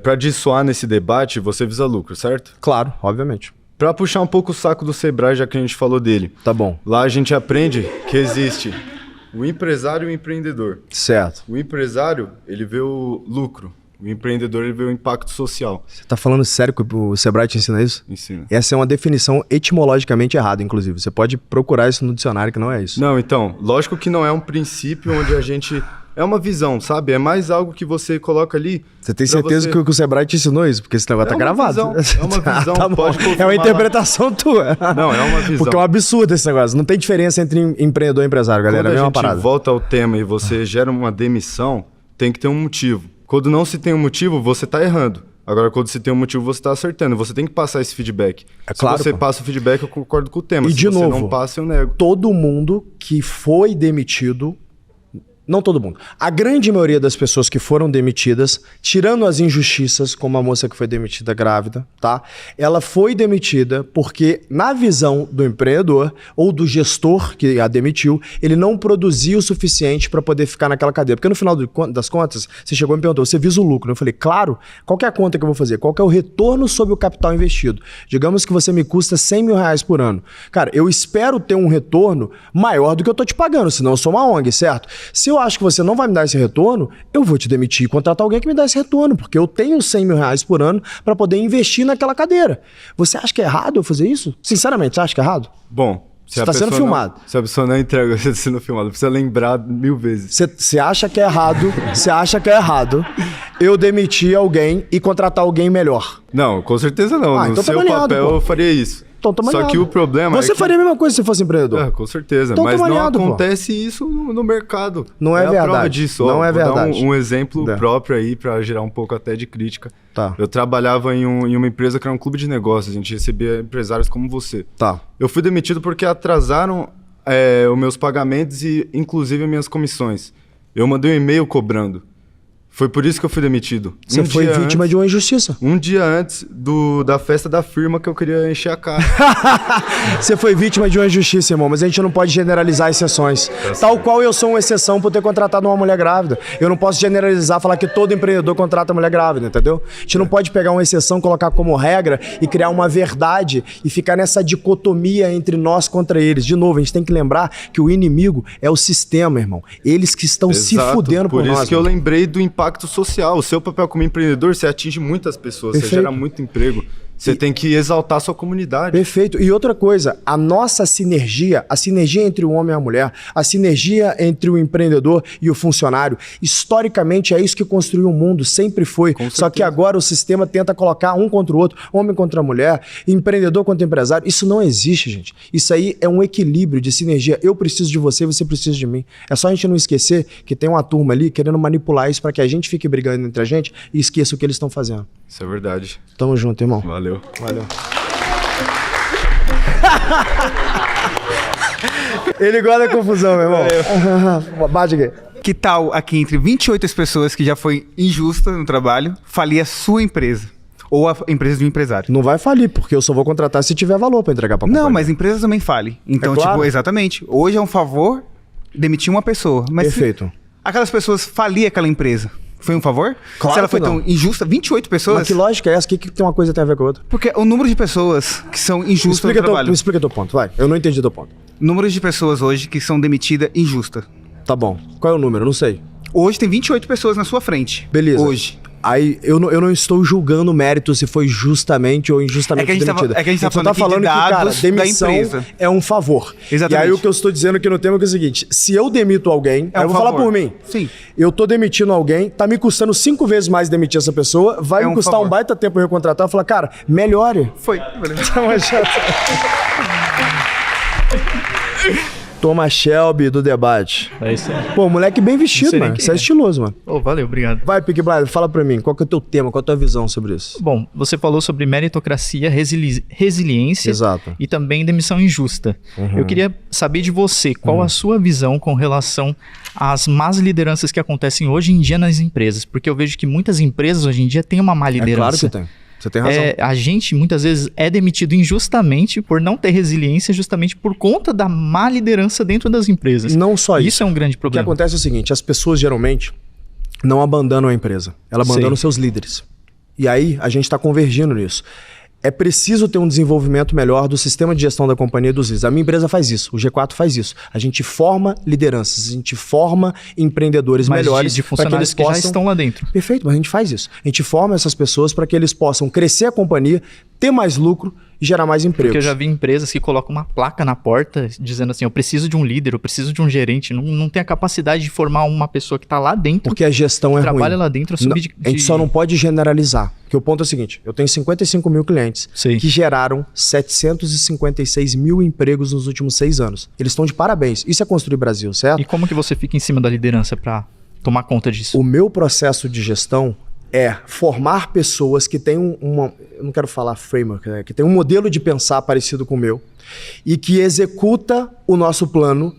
Para dissuar nesse debate, você visa lucro, certo?
Claro, obviamente.
Para puxar um pouco o saco do Sebrae, já que a gente falou dele.
Tá bom.
Lá a gente aprende que existe o empresário e o empreendedor.
Certo.
O empresário, ele vê o lucro. O empreendedor, ele vê o impacto social.
Você tá falando sério que o Sebrae te ensina isso?
Ensina.
Essa é uma definição etimologicamente errada, inclusive. Você pode procurar isso no dicionário, que não é isso.
Não, então, lógico que não é um princípio onde a gente... É uma visão, sabe? É mais algo que você coloca ali...
Você tem certeza que o Sebrae te ensinou isso? Porque esse negócio tá gravado.
É uma visão,
tá
pode confirmar.
É uma interpretação tua.
Não, é uma visão.
Porque é um absurdo esse negócio. Não tem diferença entre empreendedor e empresário, galera.
Quando
é a mesma
gente
parada.
Volta ao tema e você gera uma demissão, tem que ter um motivo. Quando não se tem um motivo, você tá errando. Agora, quando se tem um motivo, você tá acertando. Você tem que passar esse feedback.
Claro,
se você passa o feedback, eu concordo com o tema.
E
se
de
você
novo,
não passa, eu nego.
Todo mundo que foi demitido... Não todo mundo. A grande maioria das pessoas que foram demitidas, tirando as injustiças, como a moça que foi demitida grávida, tá? Ela foi demitida porque, na visão do empreendedor ou do gestor que a demitiu, ele não produziu o suficiente para poder ficar naquela cadeia. Porque no final das contas, você chegou e me perguntou, você visa o lucro? Eu falei, claro. Qual que é a conta que eu vou fazer? Qual que é o retorno sobre o capital investido? Digamos que você me custa 100 mil reais por ano. Cara, eu espero ter um retorno maior do que eu tô te pagando, senão eu sou uma ONG, certo? Se eu acho que você não vai me dar esse retorno, eu vou te demitir e contratar alguém que me dá esse retorno, porque eu tenho 100 mil reais por ano para poder investir naquela cadeira. Você acha que é errado eu fazer isso? Sinceramente, você acha que é errado?
Bom,
você está sendo filmado.
Se a pessoa não entrega, você está sendo filmado. Precisa lembrar 1000 vezes.
Você acha que é errado, eu demitir alguém e contratar alguém melhor?
Não, com certeza não. No
então
seu papel eu faria isso. Só que o problema
Você faria a mesma coisa se fosse empreendedor?
Com certeza.
Então,
mas não acontece isso no mercado.
Não é verdade.
Prova disso.
Não é verdade.
Vou dar um exemplo próprio aí para gerar um pouco até de crítica.
Tá.
Eu trabalhava em uma empresa que era um clube de negócios. A gente recebia empresários como você.
Tá.
Eu fui demitido porque atrasaram os meus pagamentos e inclusive as minhas comissões. Eu mandei um e-mail cobrando. Foi por isso que eu fui demitido.
Você foi vítima de uma injustiça.
Um dia antes da festa da firma que eu queria encher a cara.
Você foi vítima de uma injustiça, irmão, mas a gente não pode generalizar exceções. Tal qual eu sou uma exceção por ter contratado uma mulher grávida. Eu não posso generalizar, falar que todo empreendedor contrata mulher grávida, entendeu? A gente não pode pegar uma exceção, colocar como regra e criar uma verdade e ficar nessa dicotomia entre nós contra eles. De novo, a gente tem que lembrar que o inimigo é o sistema, irmão. Eles que estão se fudendo por nós.
Por isso que eu lembrei do impacto social. O seu papel como empreendedor, você atinge muitas pessoas,
Perfeito.
Você gera muito emprego. Você tem que exaltar a sua comunidade.
Perfeito. E outra coisa, a nossa sinergia, a sinergia entre o homem e a mulher, a sinergia entre o empreendedor e o funcionário, historicamente é isso que construiu o mundo, sempre foi. Só que agora o sistema tenta colocar um contra o outro, homem contra a mulher, empreendedor contra empresário. Isso não existe, gente. Isso aí é um equilíbrio de sinergia. Eu preciso de você, você precisa de mim. É só a gente não esquecer que tem uma turma ali querendo manipular isso para que a gente fique brigando entre a gente e esqueça o que eles estão fazendo.
Isso é verdade.
Tamo junto, irmão.
Valeu.
Ele gosta da confusão, meu irmão. Bate aqui.
Que tal aqui entre 28 pessoas que já foi injusta no trabalho, falir a sua empresa? Ou a empresa de um empresário?
Não vai falir, porque eu só vou contratar se tiver valor para entregar pra companhia.
Não, mas empresas também falem. Então, tipo, exatamente. Hoje é um favor demitir uma pessoa. Mas
Perfeito.
Aquelas pessoas falir aquela empresa. Foi um favor?
Claro.
Se ela foi tão injusta, 28 pessoas...
Mas que lógica é essa? O que tem uma coisa tem a ver com a outra?
Porque o número de pessoas que são injustas no trabalho...
Me explica teu ponto, vai. Eu não entendi teu ponto.
Números de pessoas hoje que são demitidas injusta.
Tá bom. Qual é o número? Não sei.
Hoje tem 28 pessoas na sua frente.
Beleza.
Hoje.
Aí eu não estou julgando o mérito se foi justamente ou injustamente demitida.
É que a gente tá falando,
falando que, cara, demissão é um favor.
Exatamente.
E aí o que eu estou dizendo aqui no tema é o seguinte, se eu demito alguém, eu vou falar por mim.
Sim.
Eu tô demitindo alguém, tá me custando 5 vezes mais demitir essa pessoa, vai me custar um baita tempo eu recontratar, eu falar, cara, melhore.
Foi.
Thomas Shelby do debate.
É isso aí.
Pô, moleque bem vestido, mano. Isso é estiloso, mano.
Oh, valeu, obrigado.
Vai, Peaky Blinders, fala pra mim, qual que é o teu tema, qual é a tua visão sobre isso?
Bom, você falou sobre meritocracia, resiliência.
Exato.
E também demissão injusta. Eu queria saber de você, qual a sua visão com relação às más lideranças que acontecem hoje em dia nas empresas? Porque eu vejo que muitas empresas hoje em dia têm uma má liderança.
Claro que tem. Você tem razão.
A gente, muitas vezes, é demitido injustamente por não ter resiliência, justamente por conta da má liderança dentro das empresas.
Não só isso.
Isso é um grande problema.
O que acontece é o seguinte, as pessoas geralmente não abandonam a empresa. Elas abandonam seus líderes. E aí, a gente está convergindo nisso. É preciso ter um desenvolvimento melhor do sistema de gestão da companhia e dos líderes. A minha empresa faz isso, o G4 faz isso. A gente forma lideranças, a gente forma empreendedores melhores
de funcionários que já estão lá dentro.
Perfeito, mas a gente faz isso. A gente forma essas pessoas para que eles possam crescer a companhia, ter mais lucro e gerar mais empregos.
Porque eu já vi empresas que colocam uma placa na porta dizendo assim, eu preciso de um líder, eu preciso de um gerente. Não tem a capacidade de formar uma pessoa que está lá dentro.
Porque a gestão é ruim.
Trabalha lá dentro.
A gente só não pode generalizar. Porque o ponto é o seguinte, eu tenho 55 mil clientes que geraram 756 mil empregos nos últimos 6 anos. Eles estão de parabéns. Isso é construir Brasil, certo?
E como que você fica em cima da liderança para tomar conta disso?
O meu processo de gestão é formar pessoas que têm eu não quero falar framework, né? Que tem um modelo de pensar parecido com o meu e que executa o nosso plano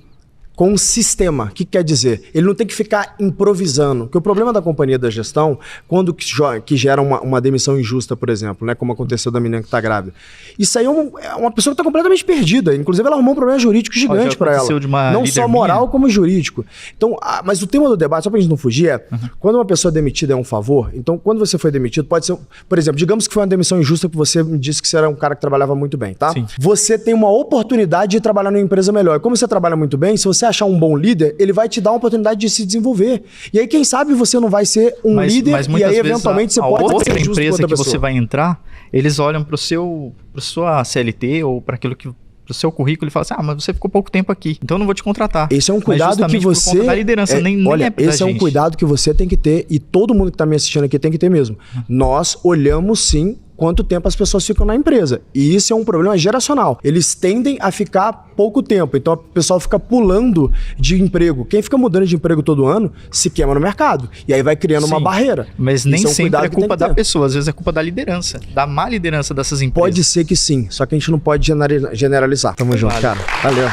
com um sistema. O que quer dizer? Ele não tem que ficar improvisando. Porque o problema da companhia da gestão, quando que gera uma demissão injusta, por exemplo, né, como aconteceu da menina que está grávida, isso aí é uma pessoa que está completamente perdida. Inclusive, ela arrumou um problema jurídico gigante para ela. Não só moral, como jurídico. Então, mas o tema do debate, só para a gente não fugir, quando uma pessoa demitida é um favor, então quando você foi demitido, pode ser, por exemplo, digamos que foi uma demissão injusta que você me disse que você era um cara que trabalhava muito bem, tá? Sim. Você tem uma oportunidade de trabalhar numa empresa melhor. E como você trabalha muito bem, se você achar um bom líder, ele vai te dar uma oportunidade de se desenvolver. E aí, quem sabe você não vai ser um líder e aí, eventualmente, você pode
outra
ser justo
empresa
com outra
que
pessoa.
você vai entrar, eles olham para sua CLT ou para aquilo que pro seu currículo e fala assim, mas você ficou pouco tempo aqui, então eu não vou te contratar.
Esse é um cuidado que você...
Por conta da liderança,
olha, esse é um cuidado que você tem que ter e todo mundo que está me assistindo aqui tem que ter mesmo. Nós olhamos sim quanto tempo as pessoas ficam na empresa. E isso é um problema geracional. Eles tendem a ficar pouco tempo. Então, o pessoal fica pulando de emprego. Quem fica mudando de emprego todo ano se queima no mercado. E aí vai criando uma barreira.
Mas nem sempre é culpa da pessoa. Às vezes é culpa da liderança. Da má liderança dessas empresas.
Pode ser que sim. Só que a gente não pode generalizar. Tamo junto, cara. Valeu.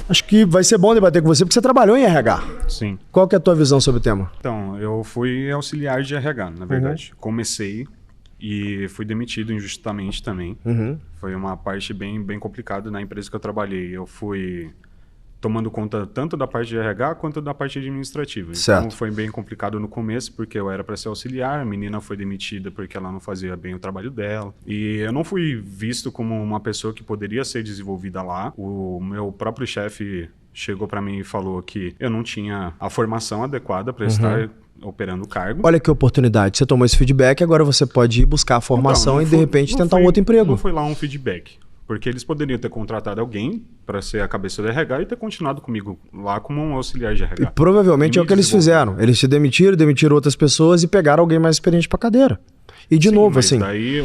Acho que vai ser bom debater com você, porque você trabalhou em RH.
Sim.
Qual que é a tua visão sobre o tema?
Então, eu fui auxiliar de RH, na verdade. Comecei e fui demitido injustamente também. Foi uma parte bem complicada na empresa que eu trabalhei. Eu fui tomando conta tanto da parte de RH quanto da parte administrativa.
Certo.
Então, foi bem complicado no começo, porque eu era para ser auxiliar, a menina foi demitida porque ela não fazia bem o trabalho dela. E eu não fui visto como uma pessoa que poderia ser desenvolvida lá. O meu próprio chefe chegou para mim e falou que eu não tinha a formação adequada para estar operando o cargo.
Olha que oportunidade. Você tomou esse feedback, agora você pode ir buscar a formação e de repente tentar um outro emprego.
Não foi lá um feedback. Porque eles poderiam ter contratado alguém para ser a cabeça do RH e ter continuado comigo lá como um auxiliar de RH.
E provavelmente é o que eles fizeram. Eles se demitiram outras pessoas e pegaram alguém mais experiente para cadeira. E de novo, assim,
daí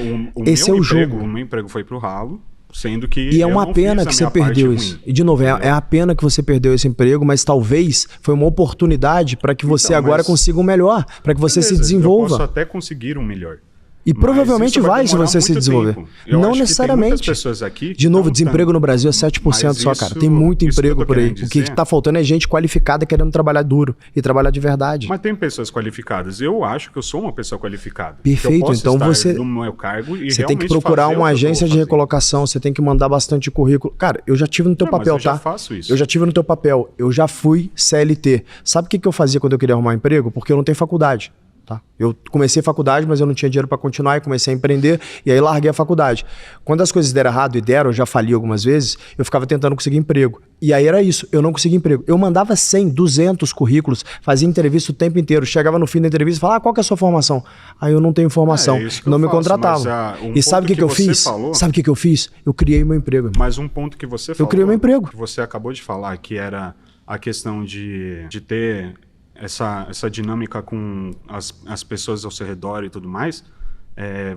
esse é o jogo.
O meu emprego foi pro ralo, sendo que
e é uma pena que você perdeu isso. E de novo, é a pena que você perdeu esse emprego, mas talvez foi uma oportunidade para que você agora consiga um melhor, para que você se desenvolva.
Eu posso até conseguir um melhor.
E provavelmente vai se você se desenvolver. Não necessariamente.
Aqui
de novo, desemprego no Brasil é 7% só, cara. Tem muito emprego por aí. O que está faltando é gente qualificada querendo trabalhar duro e trabalhar de verdade.
Mas tem pessoas qualificadas. Eu acho que eu sou uma pessoa qualificada.
Perfeito. Então você
no meu cargo e
você tem que procurar uma agência de recolocação, você tem que mandar bastante currículo. Cara, eu já tive no teu papel, tá?
Eu já faço isso.
Eu já tive no teu papel. Eu já fui CLT. Sabe o que eu fazia quando eu queria arrumar emprego? Porque eu não tenho faculdade. tá? Eu comecei faculdade, mas eu não tinha dinheiro para continuar e comecei a empreender e aí larguei a faculdade. Quando as coisas deram errado e deram, eu já fali algumas vezes, eu ficava tentando conseguir emprego. E aí era isso, eu não conseguia emprego. Eu mandava 100, 200 currículos, fazia entrevista o tempo inteiro, chegava no fim da entrevista e falava, qual que é a sua formação? Aí eu não tenho formação, não me contratavam. E sabe o que eu fiz? Sabe o que eu fiz? Eu criei meu emprego. Irmão.
Mas um ponto que você falou,
eu criei meu emprego.
Que você acabou de falar, que era a questão de ter essa dinâmica com as pessoas ao seu redor e tudo mais,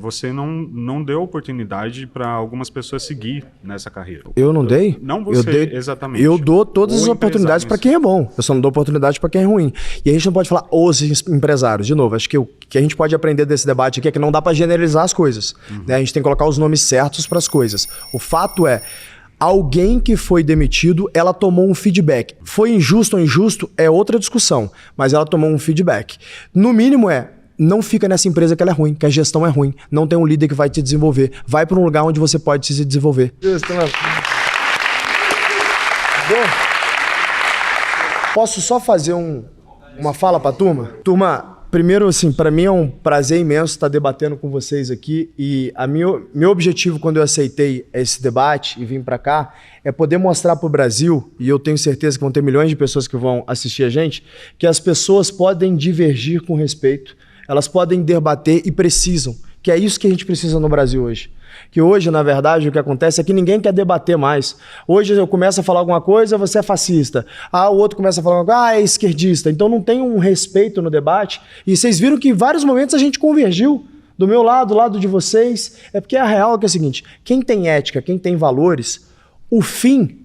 você não deu oportunidade para algumas pessoas seguir nessa carreira.
Eu não dei?
Não você, exatamente.
Eu dou todas as oportunidades para quem é bom. Eu só não dou oportunidade para quem é ruim. E a gente não pode falar os empresários. De novo, acho que o que a gente pode aprender desse debate aqui é que não dá para generalizar as coisas. Né? A gente tem que colocar os nomes certos para as coisas. O fato é, alguém que foi demitido, ela tomou um feedback. Foi injusto ou injusto é outra discussão, mas ela tomou um feedback. No mínimo não fica nessa empresa que ela é ruim, que a gestão é ruim. Não tem um líder que vai te desenvolver. Vai para um lugar onde você pode se desenvolver. Posso só fazer uma fala para a turma? Turma, primeiro, assim, para mim é um prazer imenso estar debatendo com vocês aqui e meu objetivo quando eu aceitei esse debate e vim para cá é poder mostrar para o Brasil, e eu tenho certeza que vão ter milhões de pessoas que vão assistir a gente, que as pessoas podem divergir com respeito, elas podem debater e precisam, que é isso que a gente precisa no Brasil hoje. Que hoje, na verdade, o que acontece é que ninguém quer debater mais. Hoje eu começo a falar alguma coisa, você é fascista. O outro começa a falar alguma coisa, é esquerdista. Então não tem um respeito no debate. E vocês viram que em vários momentos a gente convergiu. Do meu lado, do lado de vocês. É porque a real é que é o seguinte, quem tem ética, quem tem valores, o fim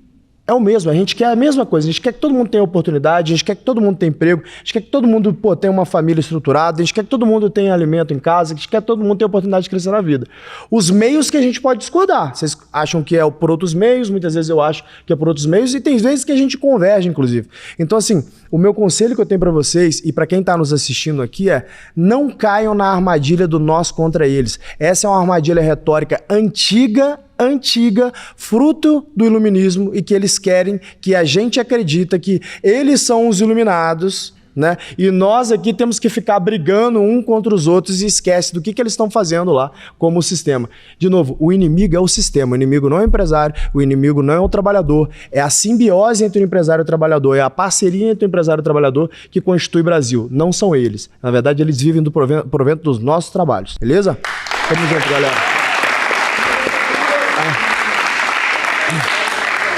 é o mesmo. A gente quer a mesma coisa. A gente quer que todo mundo tenha oportunidade, a gente quer que todo mundo tenha emprego, a gente quer que todo mundo tenha uma família estruturada, a gente quer que todo mundo tenha alimento em casa, a gente quer que todo mundo tenha oportunidade de crescer na vida. Os meios que a gente pode discordar. Vocês acham que é por outros meios, muitas vezes eu acho que é por outros meios, e tem vezes que a gente converge, inclusive. Então, assim, o meu conselho que eu tenho para vocês e para quem está nos assistindo aqui é não caiam na armadilha do nós contra eles. Essa é uma armadilha retórica antiga, fruto do iluminismo e que eles querem que a gente acredita que eles são os iluminados, né? E nós aqui temos que ficar brigando um contra os outros e esquece do que eles estão fazendo lá como sistema. De novo, o inimigo é o sistema, o inimigo não é o empresário, o inimigo não é o trabalhador, é a simbiose entre o empresário e o trabalhador, é a parceria entre o empresário e o trabalhador que constitui o Brasil, não são eles. Na verdade, eles vivem do provento dos nossos trabalhos, beleza? Tamo junto, galera.